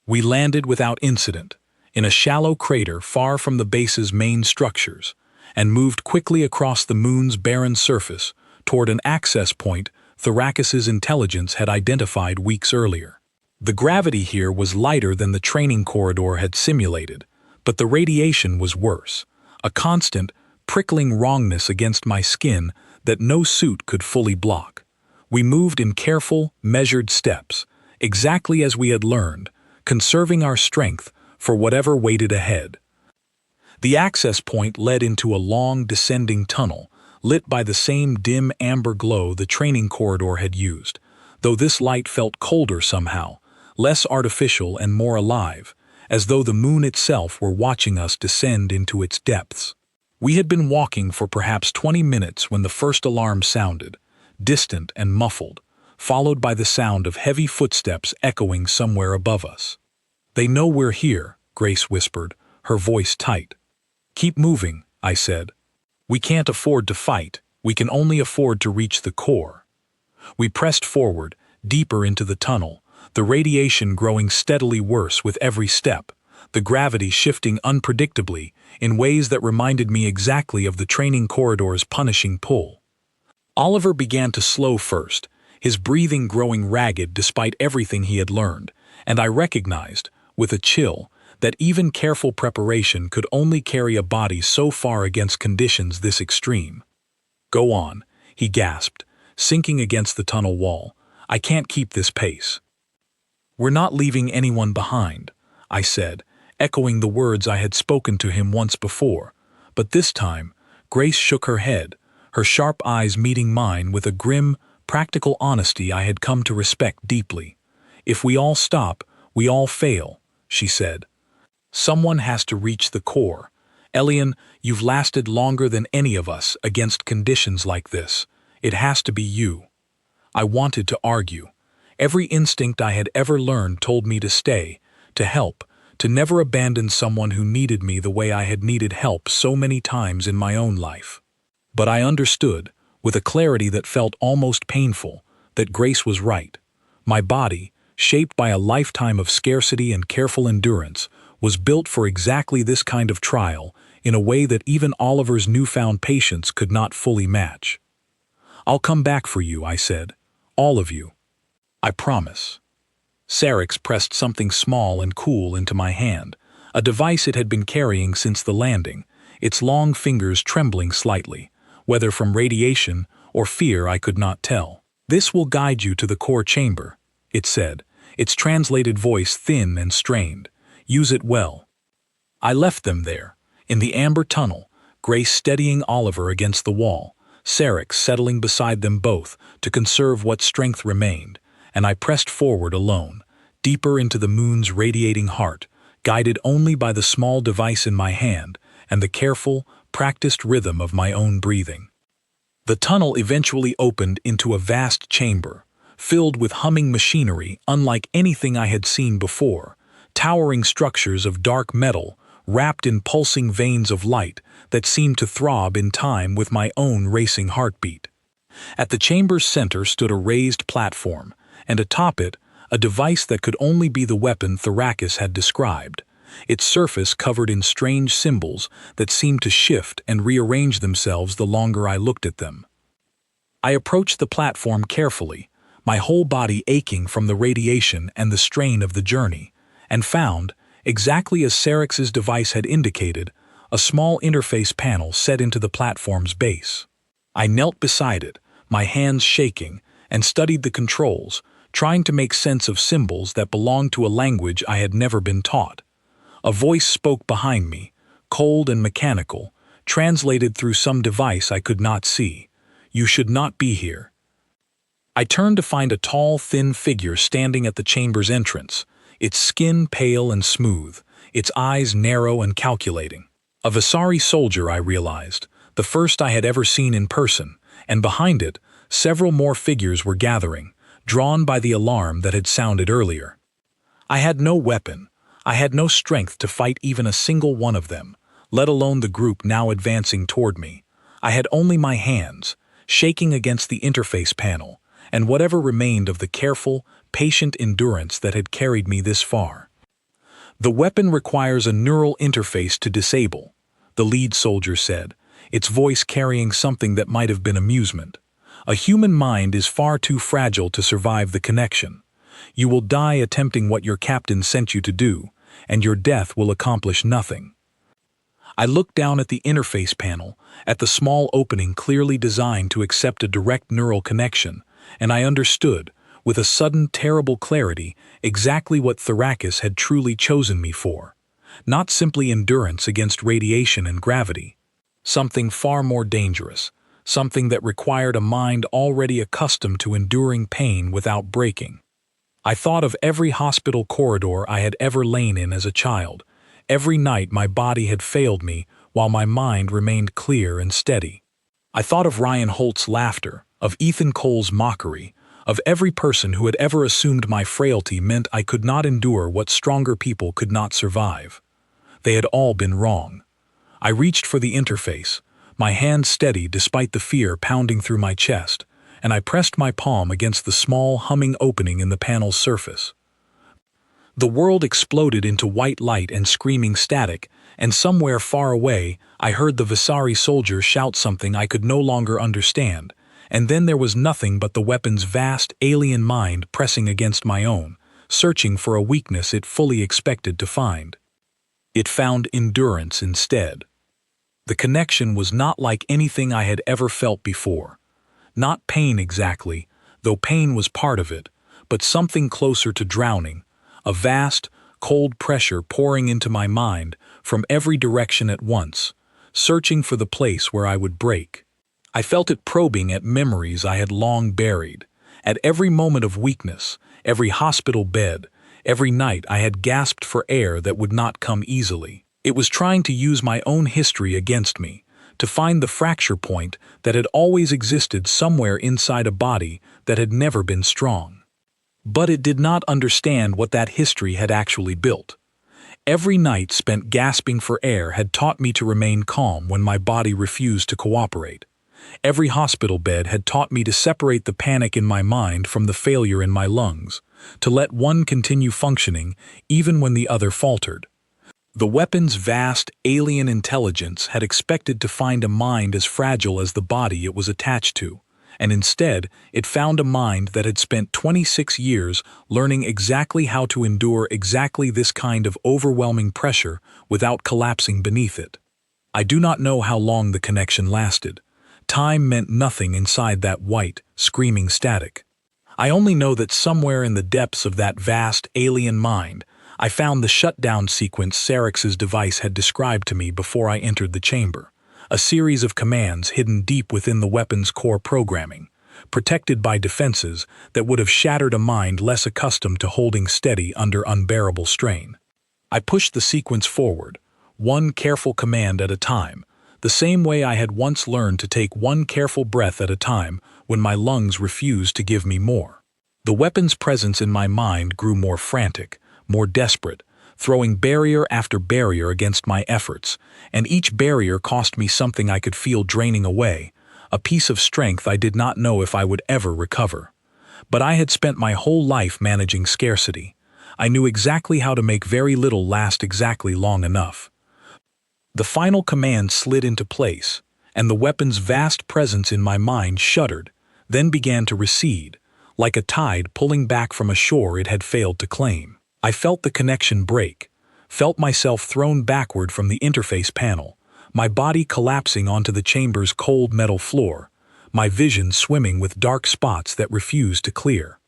We landed without incident, in a shallow crater far from the base's main structures, and moved quickly across the moon's barren surface toward an access point Thrakus's intelligence had identified weeks earlier. The gravity here was lighter than the training corridor had simulated, but the radiation was worse, a constant, prickling wrongness against my skin that no suit could fully block. We moved in careful, measured steps, exactly as we had learned, conserving our strength for whatever waited ahead. The access point led into a long, descending tunnel, lit by the same dim amber glow the training corridor had used, though this light felt colder somehow, less artificial and more alive, as though the moon itself were watching us descend into its depths. We had been walking for perhaps 20 minutes when the first alarm sounded, distant and muffled, followed by the sound of heavy footsteps echoing somewhere above us. "They know we're here," Grace whispered, her voice tight. "Keep moving," I said. "We can't afford to fight, we can only afford to reach the core." We pressed forward, deeper into the tunnel, the radiation growing steadily worse with every step, the gravity shifting unpredictably in ways that reminded me exactly of the training corridor's punishing pull. Oliver began to slow first, his breathing growing ragged despite everything he had learned, and I recognized, with a chill, that even careful preparation could only carry a body so far against conditions this extreme. "Go on," he gasped, sinking against the tunnel wall. "I can't keep this pace." "We're not leaving anyone behind," I said, echoing the words I had spoken to him once before. But this time, Grace shook her head, her sharp eyes meeting mine with a grim, practical honesty I had come to respect deeply. "If we all stop, we all fail," she said. "Someone has to reach the core. Elian, you've lasted longer than any of us against conditions like this. It has to be you." I wanted to argue. Every instinct I had ever learned told me to stay, to help, to never abandon someone who needed me the way I had needed help so many times in my own life. But I understood, with a clarity that felt almost painful, that Grace was right. My body, shaped by a lifetime of scarcity and careful endurance, was built for exactly this kind of trial in a way that even Oliver's newfound patience could not fully match. "I'll come back for you," I said. "All of you. I promise." Sarix pressed something small and cool into my hand, a device it had been carrying since the landing, its long fingers trembling slightly, whether from radiation or fear I could not tell. "This will guide you to the core chamber," it said, its translated voice thin and strained. "Use it well." I left them there, in the amber tunnel, Grace steadying Oliver against the wall, Sarix settling beside them both to conserve what strength remained, and I pressed forward alone, deeper into the moon's radiating heart, guided only by the small device in my hand and the careful, practiced rhythm of my own breathing. The tunnel eventually opened into a vast chamber, filled with humming machinery unlike anything I had seen before, towering structures of dark metal wrapped in pulsing veins of light that seemed to throb in time with my own racing heartbeat. At the chamber's center stood a raised platform, and atop it, a device that could only be the weapon Thrakis had described, its surface covered in strange symbols that seemed to shift and rearrange themselves the longer I looked at them. I approached the platform carefully, my whole body aching from the radiation and the strain of the journey, and found, exactly as Sarix's device had indicated, a small interface panel set into the platform's base. I knelt beside it, my hands shaking, and studied the controls, trying to make sense of symbols that belonged to a language I had never been taught. A voice spoke behind me, cold and mechanical, translated through some device I could not see. "You should not be here." I turned to find a tall, thin figure standing at the chamber's entrance, its skin pale and smooth, its eyes narrow and calculating. A Visari soldier, I realized, the first I had ever seen in person, and behind it, several more figures were gathering, drawn by the alarm that had sounded earlier. I had no weapon. I had no strength to fight even a single one of them, let alone the group now advancing toward me. I had only my hands, shaking against the interface panel, and whatever remained of the careful, patient endurance that had carried me this far. "The weapon requires a neural interface to disable," the lead soldier said, its voice carrying something that might have been amusement. "A human mind is far too fragile to survive the connection. You will die attempting what your captain sent you to do, and your death will accomplish nothing." I looked down at the interface panel, at the small opening clearly designed to accept a direct neural connection, and I understood, with a sudden terrible clarity, exactly what Thrakis had truly chosen me for. Not simply endurance against radiation and gravity. Something far more dangerous, something that required a mind already accustomed to enduring pain without breaking. I thought of every hospital corridor I had ever lain in as a child. Every night my body had failed me while my mind remained clear and steady. I thought of Ryan Holt's laughter, of Ethan Cole's mockery, of every person who had ever assumed my frailty meant I could not endure what stronger people could not survive. They had all been wrong. I reached for the interface, my hand steady despite the fear pounding through my chest, and I pressed my palm against the small humming opening in the panel's surface. The world exploded into white light and screaming static, and somewhere far away I heard the Visari soldier shout something I could no longer understand, and then there was nothing but the weapon's vast, alien mind pressing against my own, searching for a weakness it fully expected to find. It found endurance instead. The connection was not like anything I had ever felt before. Not pain exactly, though pain was part of it, but something closer to drowning, a vast, cold pressure pouring into my mind from every direction at once, searching for the place where I would break. I felt it probing at memories I had long buried, at every moment of weakness, every hospital bed, every night I had gasped for air that would not come easily. It was trying to use my own history against me, to find the fracture point that had always existed somewhere inside a body that had never been strong. But it did not understand what that history had actually built. Every night spent gasping for air had taught me to remain calm when my body refused to cooperate. Every hospital bed had taught me to separate the panic in my mind from the failure in my lungs, to let one continue functioning even when the other faltered. The weapon's vast, alien intelligence had expected to find a mind as fragile as the body it was attached to, and instead it found a mind that had spent 26 years learning exactly how to endure exactly this kind of overwhelming pressure without collapsing beneath it. I do not know how long the connection lasted. Time meant nothing inside that white, screaming static. I only know that somewhere in the depths of that vast, alien mind, I found the shutdown sequence Sarex's device had described to me before I entered the chamber, a series of commands hidden deep within the weapon's core programming, protected by defenses that would have shattered a mind less accustomed to holding steady under unbearable strain. I pushed the sequence forward, one careful command at a time, the same way I had once learned to take one careful breath at a time when my lungs refused to give me more. The weapon's presence in my mind grew more frantic, more desperate, throwing barrier after barrier against my efforts, and each barrier cost me something I could feel draining away, a piece of strength I did not know if I would ever recover. But I had spent my whole life managing scarcity. I knew exactly how to make very little last exactly long enough. The final command slid into place, and the weapon's vast presence in my mind shuddered, then began to recede, like a tide pulling back from a shore it had failed to claim. I felt the connection break, felt myself thrown backward from the interface panel, my body collapsing onto the chamber's cold metal floor, my vision swimming with dark spots that refused to clear.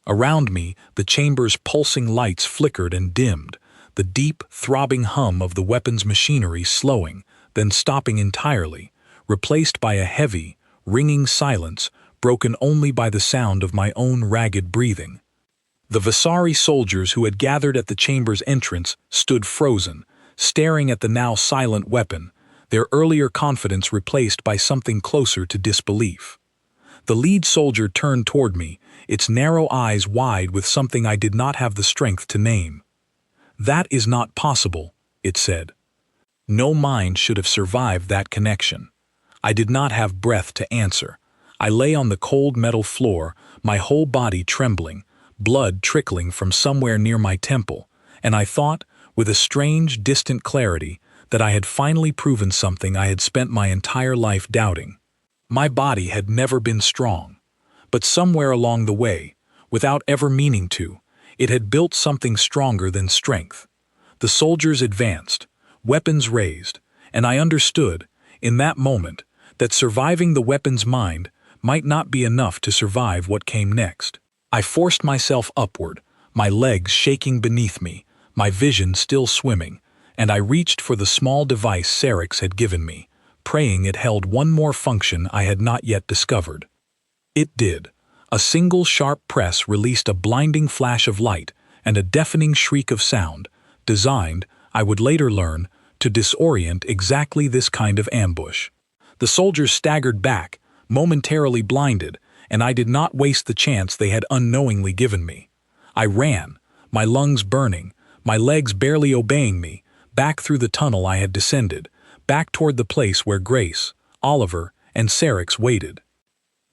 Around me, the chamber's pulsing lights flickered and dimmed, the deep, throbbing hum of the weapon's machinery slowing, then stopping entirely, replaced by a heavy, ringing silence broken only by the sound of my own ragged breathing. The Vasari soldiers who had gathered at the chamber's entrance stood frozen, staring at the now silent weapon, their earlier confidence replaced by something closer to disbelief. The lead soldier turned toward me, its narrow eyes wide with something I did not have the strength to name. "That is not possible," it said. No mind should have survived that connection. I did not have breath to answer. I lay on the cold metal floor, my whole body trembling, blood trickling from somewhere near my temple, and I thought, with a strange, distant clarity, that I had finally proven something I had spent my entire life doubting. My body had never been strong, but somewhere along the way, without ever meaning to, it had built something stronger than strength. The soldiers advanced, weapons raised, and I understood, in that moment, that surviving the weapon's mind might not be enough to survive what came next. I forced myself upward, my legs shaking beneath me, my vision still swimming, and I reached for the small device Sarex had given me, praying it held one more function I had not yet discovered. It did. A single sharp press released a blinding flash of light and a deafening shriek of sound, designed, I would later learn, to disorient exactly this kind of ambush. The soldiers staggered back, momentarily blinded, and I did not waste the chance they had unknowingly given me. I ran, my lungs burning, my legs barely obeying me, back through the tunnel I had descended, back toward the place where Grace, Oliver, and Sarex waited.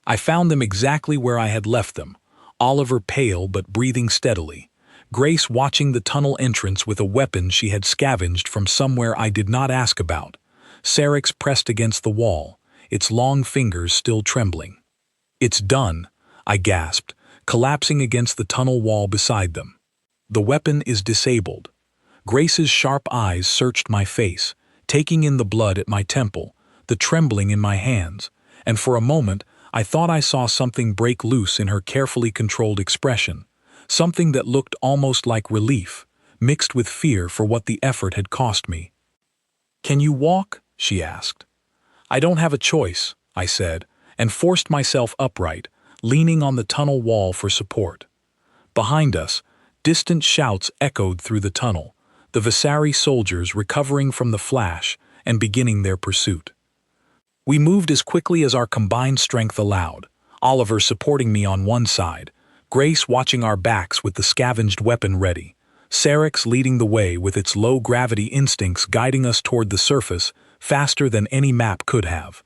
I found them exactly where I had left them, Oliver pale but breathing steadily, Grace watching the tunnel entrance with a weapon she had scavenged from somewhere I did not ask about, Sarex pressed against the wall, its long fingers still trembling. "It's done," I gasped, collapsing against the tunnel wall beside them. "The weapon is disabled." Grace's sharp eyes searched my face, taking in the blood at my temple, the trembling in my hands, and for a moment I thought I saw something break loose in her carefully controlled expression, something that looked almost like relief, mixed with fear for what the effort had cost me. "Can you walk?" she asked. "I don't have a choice," I said, and forced myself upright, leaning on the tunnel wall for support. Behind us, distant shouts echoed through the tunnel, the Visari soldiers recovering from the flash and beginning their pursuit. We moved as quickly as our combined strength allowed, Oliver supporting me on one side, Grace watching our backs with the scavenged weapon ready, Syrinx leading the way with its low-gravity instincts guiding us toward the surface faster than any map could have.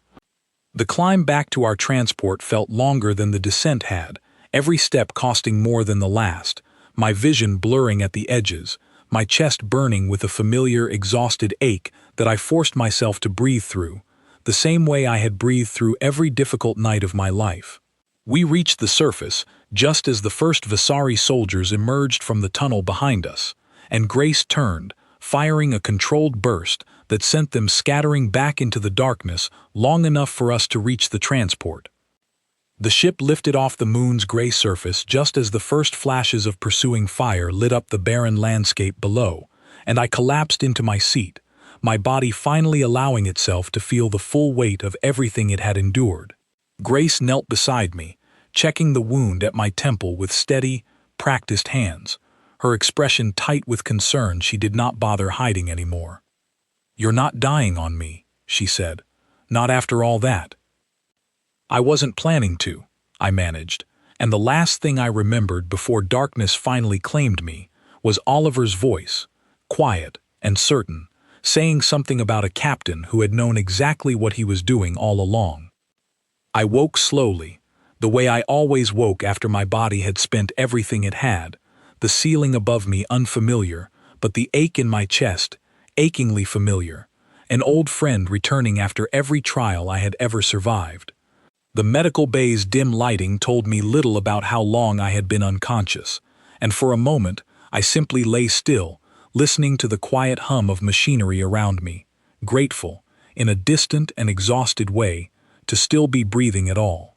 The climb back to our transport felt longer than the descent had, every step costing more than the last, my vision blurring at the edges, my chest burning with a familiar, exhausted ache that I forced myself to breathe through, the same way I had breathed through every difficult night of my life. We reached the surface just as the first Visari soldiers emerged from the tunnel behind us, and Grace turned, firing a controlled burst that sent them scattering back into the darkness long enough for us to reach the transport. The ship lifted off the moon's gray surface just as the first flashes of pursuing fire lit up the barren landscape below, and I collapsed into my seat, my body finally allowing itself to feel the full weight of everything it had endured. Grace knelt beside me, checking the wound at my temple with steady, practiced hands, her expression tight with concern she did not bother hiding anymore. "You're not dying on me," she said. "Not after all that." I wasn't planning to, I managed, and the last thing I remembered before darkness finally claimed me was Oliver's voice, quiet and certain, saying something about a captain who had known exactly what he was doing all along. I woke slowly, the way I always woke after my body had spent everything it had, the ceiling above me unfamiliar, but the ache in my chest, achingly familiar, an old friend returning after every trial I had ever survived. The medical bay's dim lighting told me little about how long I had been unconscious, and for a moment I simply lay still, listening to the quiet hum of machinery around me, grateful, in a distant and exhausted way, to still be breathing at all.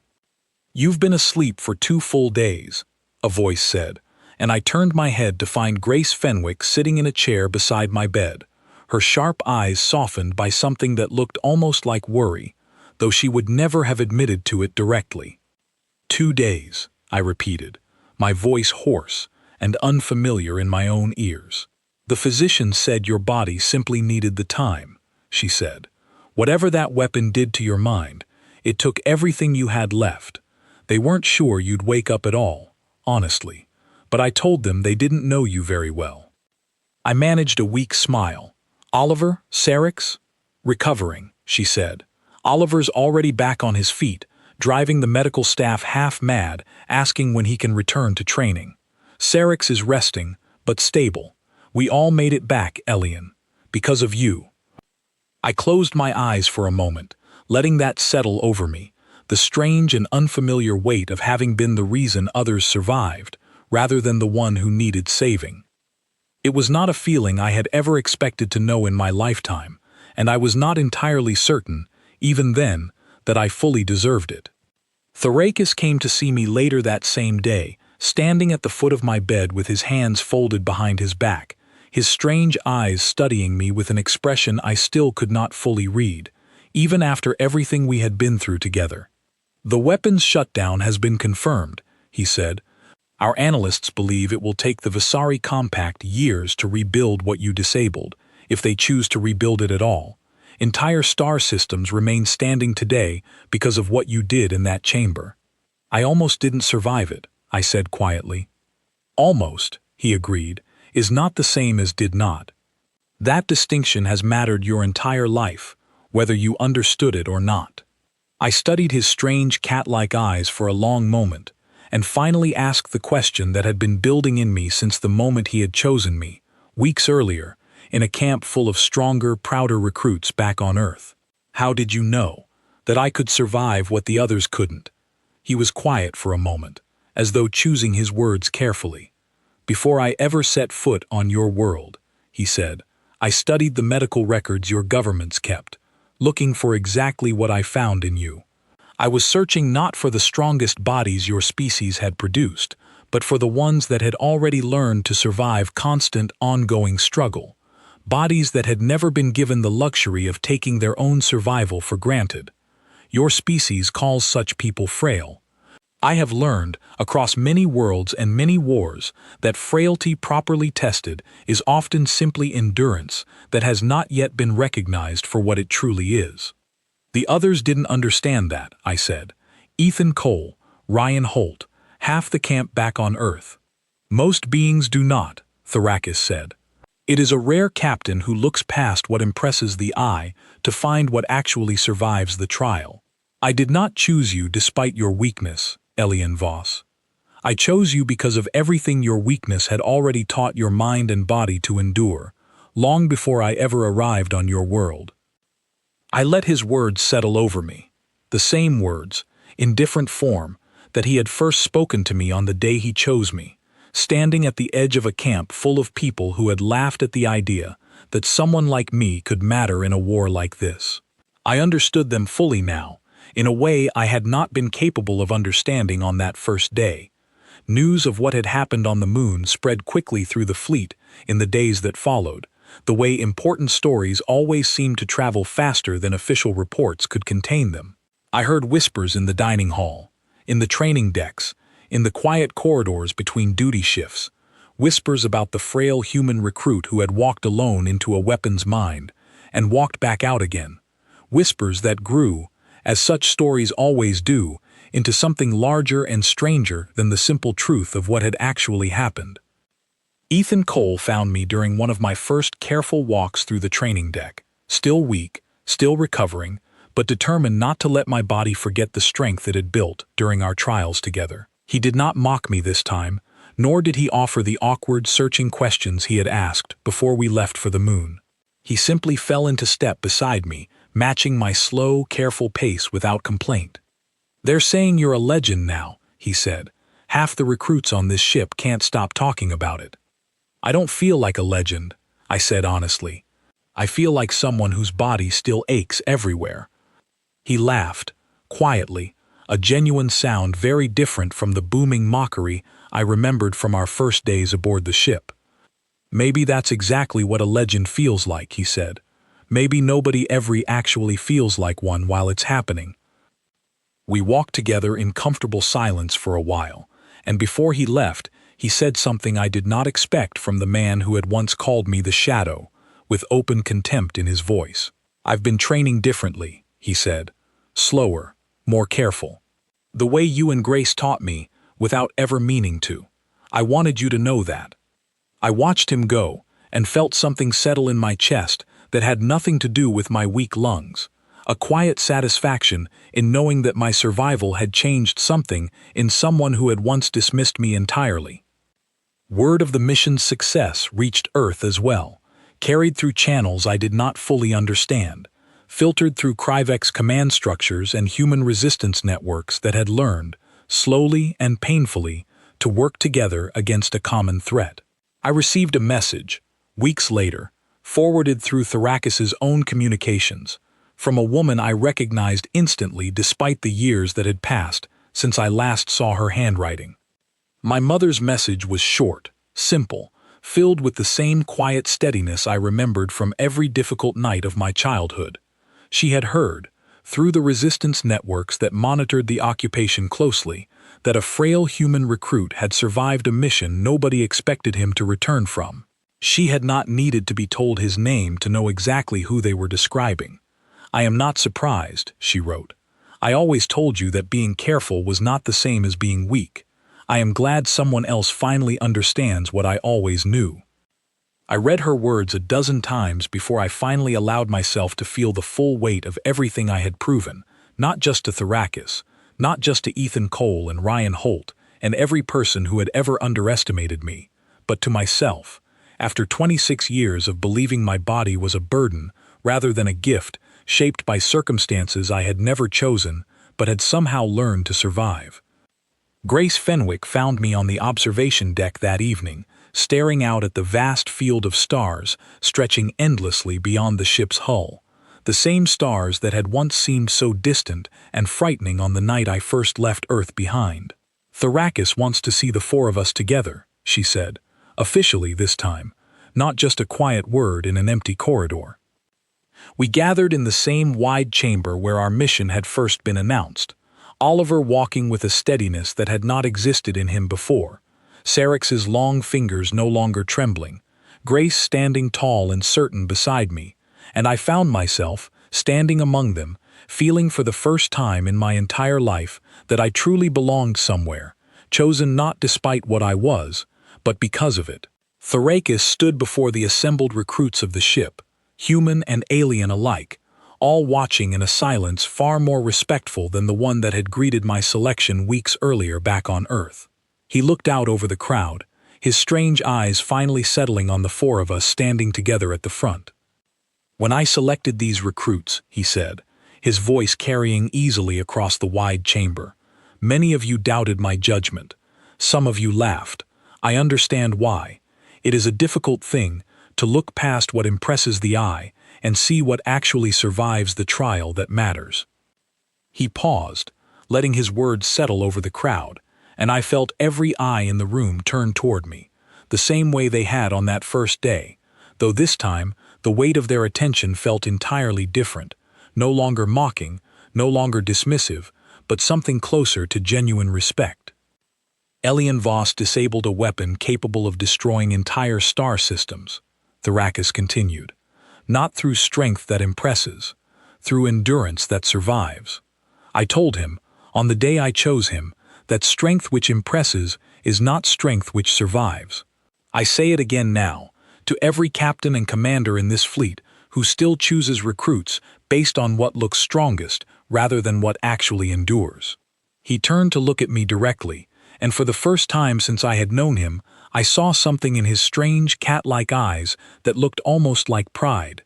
"You've been asleep for 2 full days," a voice said, and I turned my head to find Grace Fenwick sitting in a chair beside my bed, her sharp eyes softened by something that looked almost like worry, though she would never have admitted to it directly. 2 days, I repeated, my voice hoarse and unfamiliar in my own ears. "The physician said your body simply needed the time," she said. "Whatever that weapon did to your mind, it took everything you had left. They weren't sure you'd wake up at all, honestly, but I told them they didn't know you very well." I managed a weak smile. "Oliver, Syrinx?" "Recovering," she said. "Oliver's already back on his feet, driving the medical staff half mad, asking when he can return to training. Syrinx is resting, but stable. We all made it back, Elian. Because of you." I closed my eyes for a moment, letting that settle over me, the strange and unfamiliar weight of having been the reason others survived, rather than the one who needed saving. It was not a feeling I had ever expected to know in my lifetime, and I was not entirely certain, even then, that I fully deserved it. Thoracus came to see me later that same day, standing at the foot of my bed with his hands folded behind his back, his strange eyes studying me with an expression I still could not fully read, even after everything we had been through together. "The weapons shutdown has been confirmed," he said. "Our analysts believe it will take the Visari Compact years to rebuild what you disabled, if they choose to rebuild it at all. Entire star systems remain standing today because of what you did in that chamber." "I almost didn't survive it," I said quietly. "Almost," he agreed, "is not the same as did not. That distinction has mattered your entire life, whether you understood it or not." I studied his strange cat-like eyes for a long moment, and finally asked the question that had been building in me since the moment he had chosen me, weeks earlier, in a camp full of stronger, prouder recruits back on Earth. "How did you know that I could survive what the others couldn't?" He was quiet for a moment, as though choosing his words carefully. "Before I ever set foot on your world," he said, "I studied the medical records your governments kept, looking for exactly what I found in you. I was searching not for the strongest bodies your species had produced, but for the ones that had already learned to survive constant, ongoing struggle. Bodies that had never been given the luxury of taking their own survival for granted. Your species calls such people frail. I have learned, across many worlds and many wars, that frailty properly tested is often simply endurance that has not yet been recognized for what it truly is. The others didn't understand that, I said. Ethan Cole, Ryan Holt, half the camp back on Earth. Most beings do not, Thrakus said. It is a rare captain who looks past what impresses the eye to find what actually survives the trial. I did not choose you despite your weakness, Elian Voss. I chose you because of everything your weakness had already taught your mind and body to endure, long before I ever arrived on your world. I let his words settle over me, the same words, in different form, that he had first spoken to me on the day he chose me, standing at the edge of a camp full of people who had laughed at the idea that someone like me could matter in a war like this. I understood them fully now, in a way I had not been capable of understanding on that first day. News of what had happened on the moon spread quickly through the fleet in the days that followed, the way important stories always seemed to travel faster than official reports could contain them. I heard whispers in the dining hall, in the training decks, in the quiet corridors between duty shifts, whispers about the frail human recruit who had walked alone into a weapons mine and walked back out again, whispers that grew, as such stories always do, into something larger and stranger than the simple truth of what had actually happened. Ethan Cole found me during one of my first careful walks through the training deck, still weak, still recovering, but determined not to let my body forget the strength it had built during our trials together. He did not mock me this time, nor did he offer the awkward, searching questions he had asked before we left for the moon. He simply fell into step beside me, matching my slow, careful pace without complaint. "They're saying you're a legend now," he said. "Half the recruits on this ship can't stop talking about it." "I don't feel like a legend," I said honestly. "I feel like someone whose body still aches everywhere." He laughed, quietly, a genuine sound very different from the booming mockery I remembered from our first days aboard the ship. "Maybe that's exactly what a legend feels like," he said. "Maybe nobody ever actually feels like one while it's happening." We walked together in comfortable silence for a while, and before he left, he said something I did not expect from the man who had once called me the Shadow, with open contempt in his voice. "I've been training differently," he said. "Slower, more careful. The way you and Grace taught me, without ever meaning to. I wanted you to know that." I watched him go, and felt something settle in my chest that had nothing to do with my weak lungs, a quiet satisfaction in knowing that my survival had changed something in someone who had once dismissed me entirely. Word of the mission's success reached Earth as well, carried through channels I did not fully understand, filtered through Kryvek's command structures and human resistance networks that had learned, slowly and painfully, to work together against a common threat. I received a message, weeks later, forwarded through Thrakus's own communications, from a woman I recognized instantly despite the years that had passed since I last saw her handwriting. My mother's message was short, simple, filled with the same quiet steadiness I remembered from every difficult night of my childhood. She had heard, through the resistance networks that monitored the occupation closely, that a frail human recruit had survived a mission nobody expected him to return from. She had not needed to be told his name to know exactly who they were describing. "I am not surprised," she wrote. "I always told you that being careful was not the same as being weak. I am glad someone else finally understands what I always knew." I read her words a dozen times before I finally allowed myself to feel the full weight of everything I had proven, not just to Thrakus, not just to Ethan Cole and Ryan Holt, and every person who had ever underestimated me, but to myself, after 26 years of believing my body was a burden rather than a gift shaped by circumstances I had never chosen but had somehow learned to survive. Grace Fenwick found me on the observation deck that evening, staring out at the vast field of stars stretching endlessly beyond the ship's hull, the same stars that had once seemed so distant and frightening on the night I first left Earth behind. "Thrakus wants to see the four of us together," she said, officially this time, not just a quiet word in an empty corridor. We gathered in the same wide chamber where our mission had first been announced, Oliver walking with a steadiness that had not existed in him before, Sarex's long fingers no longer trembling, Grace standing tall and certain beside me, and I found myself, standing among them, feeling for the first time in my entire life that I truly belonged somewhere, chosen not despite what I was, but because of it. Thrakus stood before the assembled recruits of the ship, human and alien alike, all watching in a silence far more respectful than the one that had greeted my selection weeks earlier back on Earth. He looked out over the crowd, his strange eyes finally settling on the four of us standing together at the front. "When I selected these recruits," he said, his voice carrying easily across the wide chamber, "many of you doubted my judgment. Some of you laughed. I understand why. It is a difficult thing to look past what impresses the eye and see what actually survives the trial that matters." He paused, letting his words settle over the crowd, and I felt every eye in the room turn toward me, the same way they had on that first day, though this time the weight of their attention felt entirely different, no longer mocking, no longer dismissive, but something closer to genuine respect. "Elian Voss disabled a weapon capable of destroying entire star systems," Thrakus continued, "not through strength that impresses, through endurance that survives. I told him, on the day I chose him, that strength which impresses is not strength which survives. I say it again now, to every captain and commander in this fleet who still chooses recruits based on what looks strongest rather than what actually endures." He turned to look at me directly, and for the first time since I had known him, I saw something in his strange, cat-like eyes that looked almost like pride.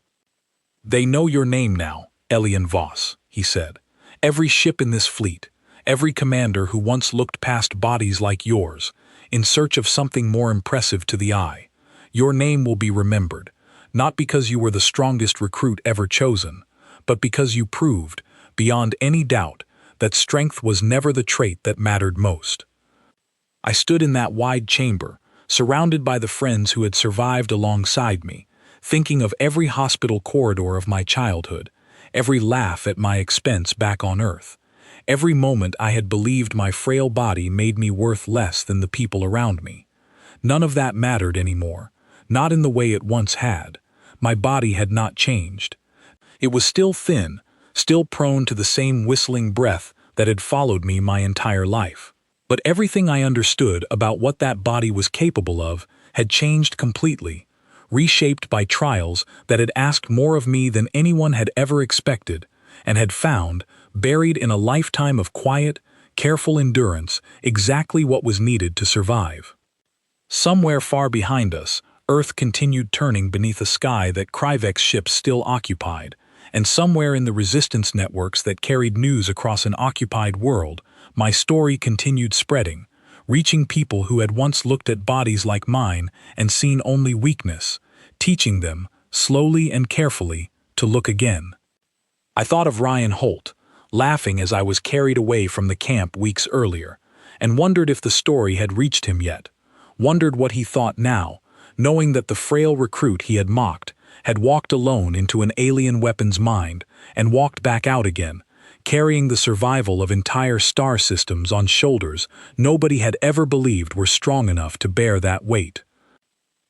"They know your name now, Elian Voss," he said. "Every ship in this fleet, every commander who once looked past bodies like yours, in search of something more impressive to the eye, your name will be remembered, not because you were the strongest recruit ever chosen, but because you proved, beyond any doubt, that strength was never the trait that mattered most." I stood in that wide chamber, surrounded by the friends who had survived alongside me, thinking of every hospital corridor of my childhood, every laugh at my expense back on Earth, every moment I had believed my frail body made me worth less than the people around me. None of that mattered anymore, not in the way it once had. My body had not changed. It was still thin, still prone to the same whistling breath that had followed me my entire life. But everything I understood about what that body was capable of had changed completely, reshaped by trials that had asked more of me than anyone had ever expected, and had found, buried in a lifetime of quiet, careful endurance, exactly what was needed to survive. Somewhere far behind us, Earth continued turning beneath a sky that Krivek's ships still occupied, and somewhere in the resistance networks that carried news across an occupied world, my story continued spreading, reaching people who had once looked at bodies like mine and seen only weakness, teaching them, slowly and carefully, to look again. I thought of Ryan Holt, laughing as I was carried away from the camp weeks earlier, and wondered if the story had reached him yet, wondered what he thought now, knowing that the frail recruit he had mocked had walked alone into an alien weapon's mind and walked back out again, carrying the survival of entire star systems on shoulders nobody had ever believed were strong enough to bear that weight.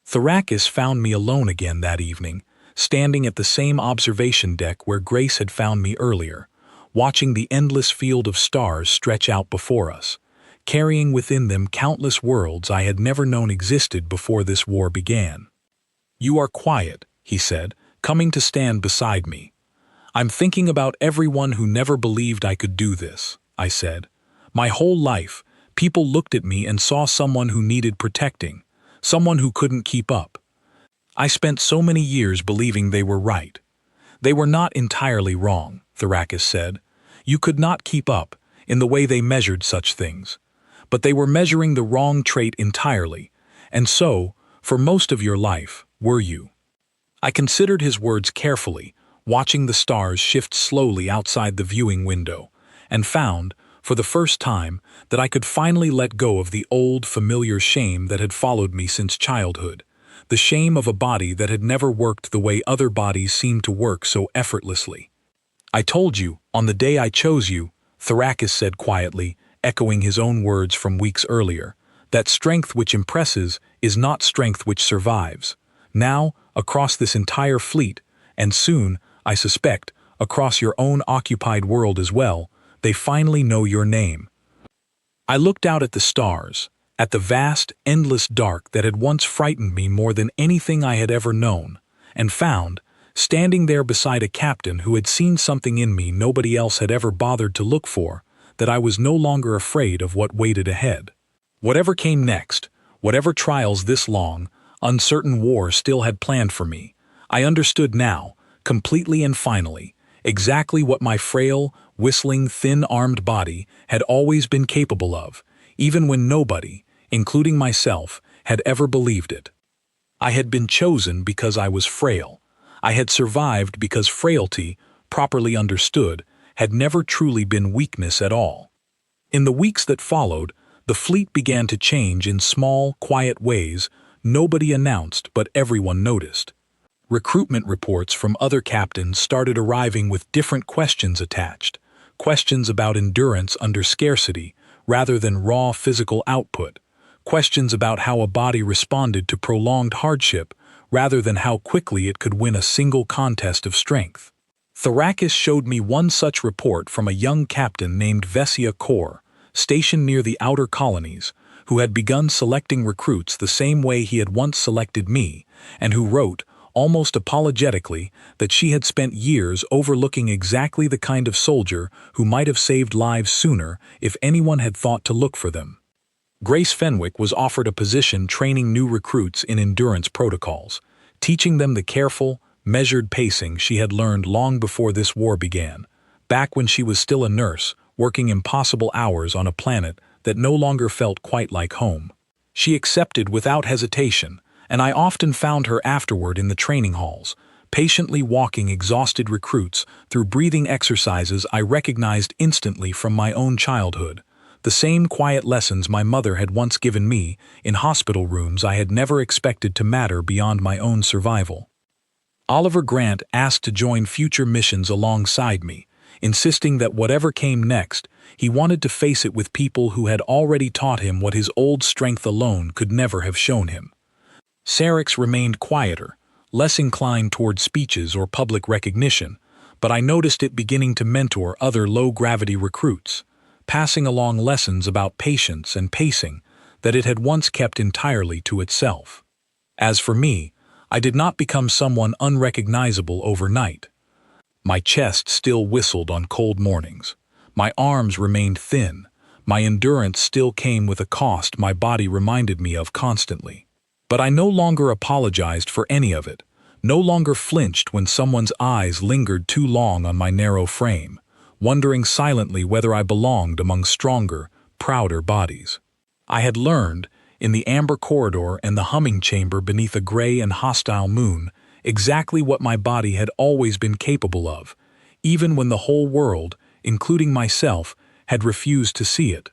Thrakus found me alone again that evening, standing at the same observation deck where Grace had found me earlier, watching the endless field of stars stretch out before us, carrying within them countless worlds I had never known existed before this war began. "You are quiet," he said, coming to stand beside me. "I'm thinking about everyone who never believed I could do this," I said. "My whole life, people looked at me and saw someone who needed protecting, someone who couldn't keep up. I spent so many years believing they were right. They were not entirely wrong," Thrakus said. "You could not keep up, in the way they measured such things. But they were measuring the wrong trait entirely, and so, for most of your life, were you." I considered his words carefully, watching the stars shift slowly outside the viewing window, and found, for the first time, that I could finally let go of the old, familiar shame that had followed me since childhood, the shame of a body that had never worked the way other bodies seemed to work so effortlessly. "I told you, on the day I chose you," Thrakus said quietly, echoing his own words from weeks earlier, "that strength which impresses is not strength which survives. Now, across this entire fleet, and soon, I suspect, across your own occupied world as well, they finally know your name." I looked out at the stars, at the vast, endless dark that had once frightened me more than anything I had ever known, and found, standing there beside a captain who had seen something in me nobody else had ever bothered to look for, that I was no longer afraid of what waited ahead. Whatever came next, whatever trials this long, uncertain war still had planned for me, I understood now, completely and finally, exactly what my frail, whistling, thin-armed body had always been capable of, even when nobody, including myself, had ever believed it. I had been chosen because I was frail. I had survived because frailty, properly understood, had never truly been weakness at all. In the weeks that followed, the fleet began to change in small, quiet ways nobody announced but everyone noticed. Recruitment reports from other captains started arriving with different questions attached, questions about endurance under scarcity rather than raw physical output, questions about how a body responded to prolonged hardship rather than how quickly it could win a single contest of strength. Thrakus showed me one such report from a young captain named Vesia Kor, stationed near the outer colonies, who had begun selecting recruits the same way he had once selected me, and who wrote, almost apologetically, that she had spent years overlooking exactly the kind of soldier who might have saved lives sooner if anyone had thought to look for them. Grace Fenwick was offered a position training new recruits in endurance protocols, teaching them the careful, measured pacing she had learned long before this war began, back when she was still a nurse, working impossible hours on a planet that no longer felt quite like home. She accepted without hesitation, and I often found her afterward in the training halls, patiently walking exhausted recruits through breathing exercises I recognized instantly from my own childhood, the same quiet lessons my mother had once given me in hospital rooms I had never expected to matter beyond my own survival. Oliver Grant asked to join future missions alongside me, insisting that whatever came next, he wanted to face it with people who had already taught him what his old strength alone could never have shown him. Sarix remained quieter, less inclined toward speeches or public recognition, but I noticed it beginning to mentor other low-gravity recruits, passing along lessons about patience and pacing that it had once kept entirely to itself. As for me, I did not become someone unrecognizable overnight. My chest still whistled on cold mornings. My arms remained thin. My endurance still came with a cost my body reminded me of constantly. But I no longer apologized for any of it, no longer flinched when someone's eyes lingered too long on my narrow frame, wondering silently whether I belonged among stronger, prouder bodies. I had learned, in the amber corridor and the humming chamber beneath a gray and hostile moon, exactly what my body had always been capable of, even when the whole world, including myself, had refused to see it.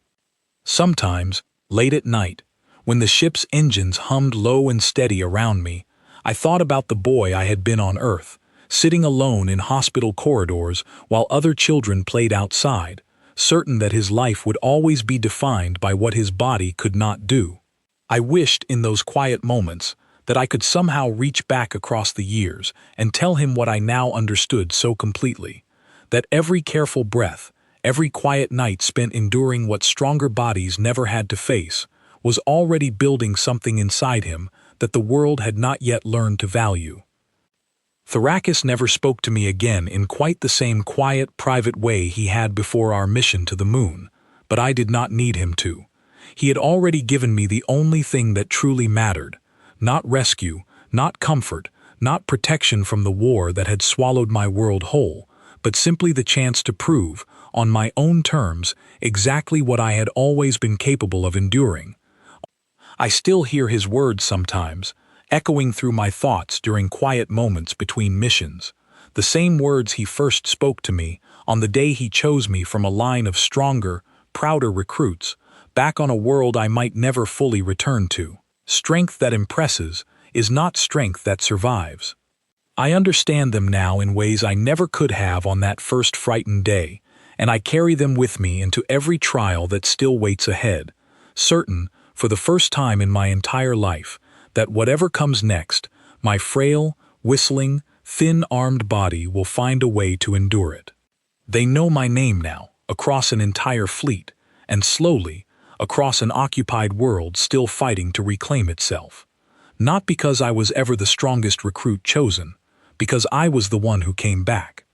Sometimes, late at night, when the ship's engines hummed low and steady around me, I thought about the boy I had been on Earth, sitting alone in hospital corridors while other children played outside, certain that his life would always be defined by what his body could not do. I wished in those quiet moments that I could somehow reach back across the years and tell him what I now understood so completely, that every careful breath, every quiet night spent enduring what stronger bodies never had to face, was already building something inside him that the world had not yet learned to value. Thrakus never spoke to me again in quite the same quiet, private way he had before our mission to the moon, but I did not need him to. He had already given me the only thing that truly mattered, not rescue, not comfort, not protection from the war that had swallowed my world whole, but simply the chance to prove, on my own terms, exactly what I had always been capable of enduring. I still hear his words sometimes, echoing through my thoughts during quiet moments between missions, The same words he first spoke to me on the day he chose me from a line of stronger, prouder recruits, back on a world I might never fully return to. Strength that impresses is not strength that survives. I understand them now in ways I never could have on that first frightened day, and I carry them with me into every trial that still waits ahead, certain, for the first time in my entire life, that whatever comes next, my frail, whistling, thin-armed body will find a way to endure it. They know my name now, across an entire fleet, and slowly, across an occupied world still fighting to reclaim itself. Not because I was ever the strongest recruit chosen, because I was the one who came back.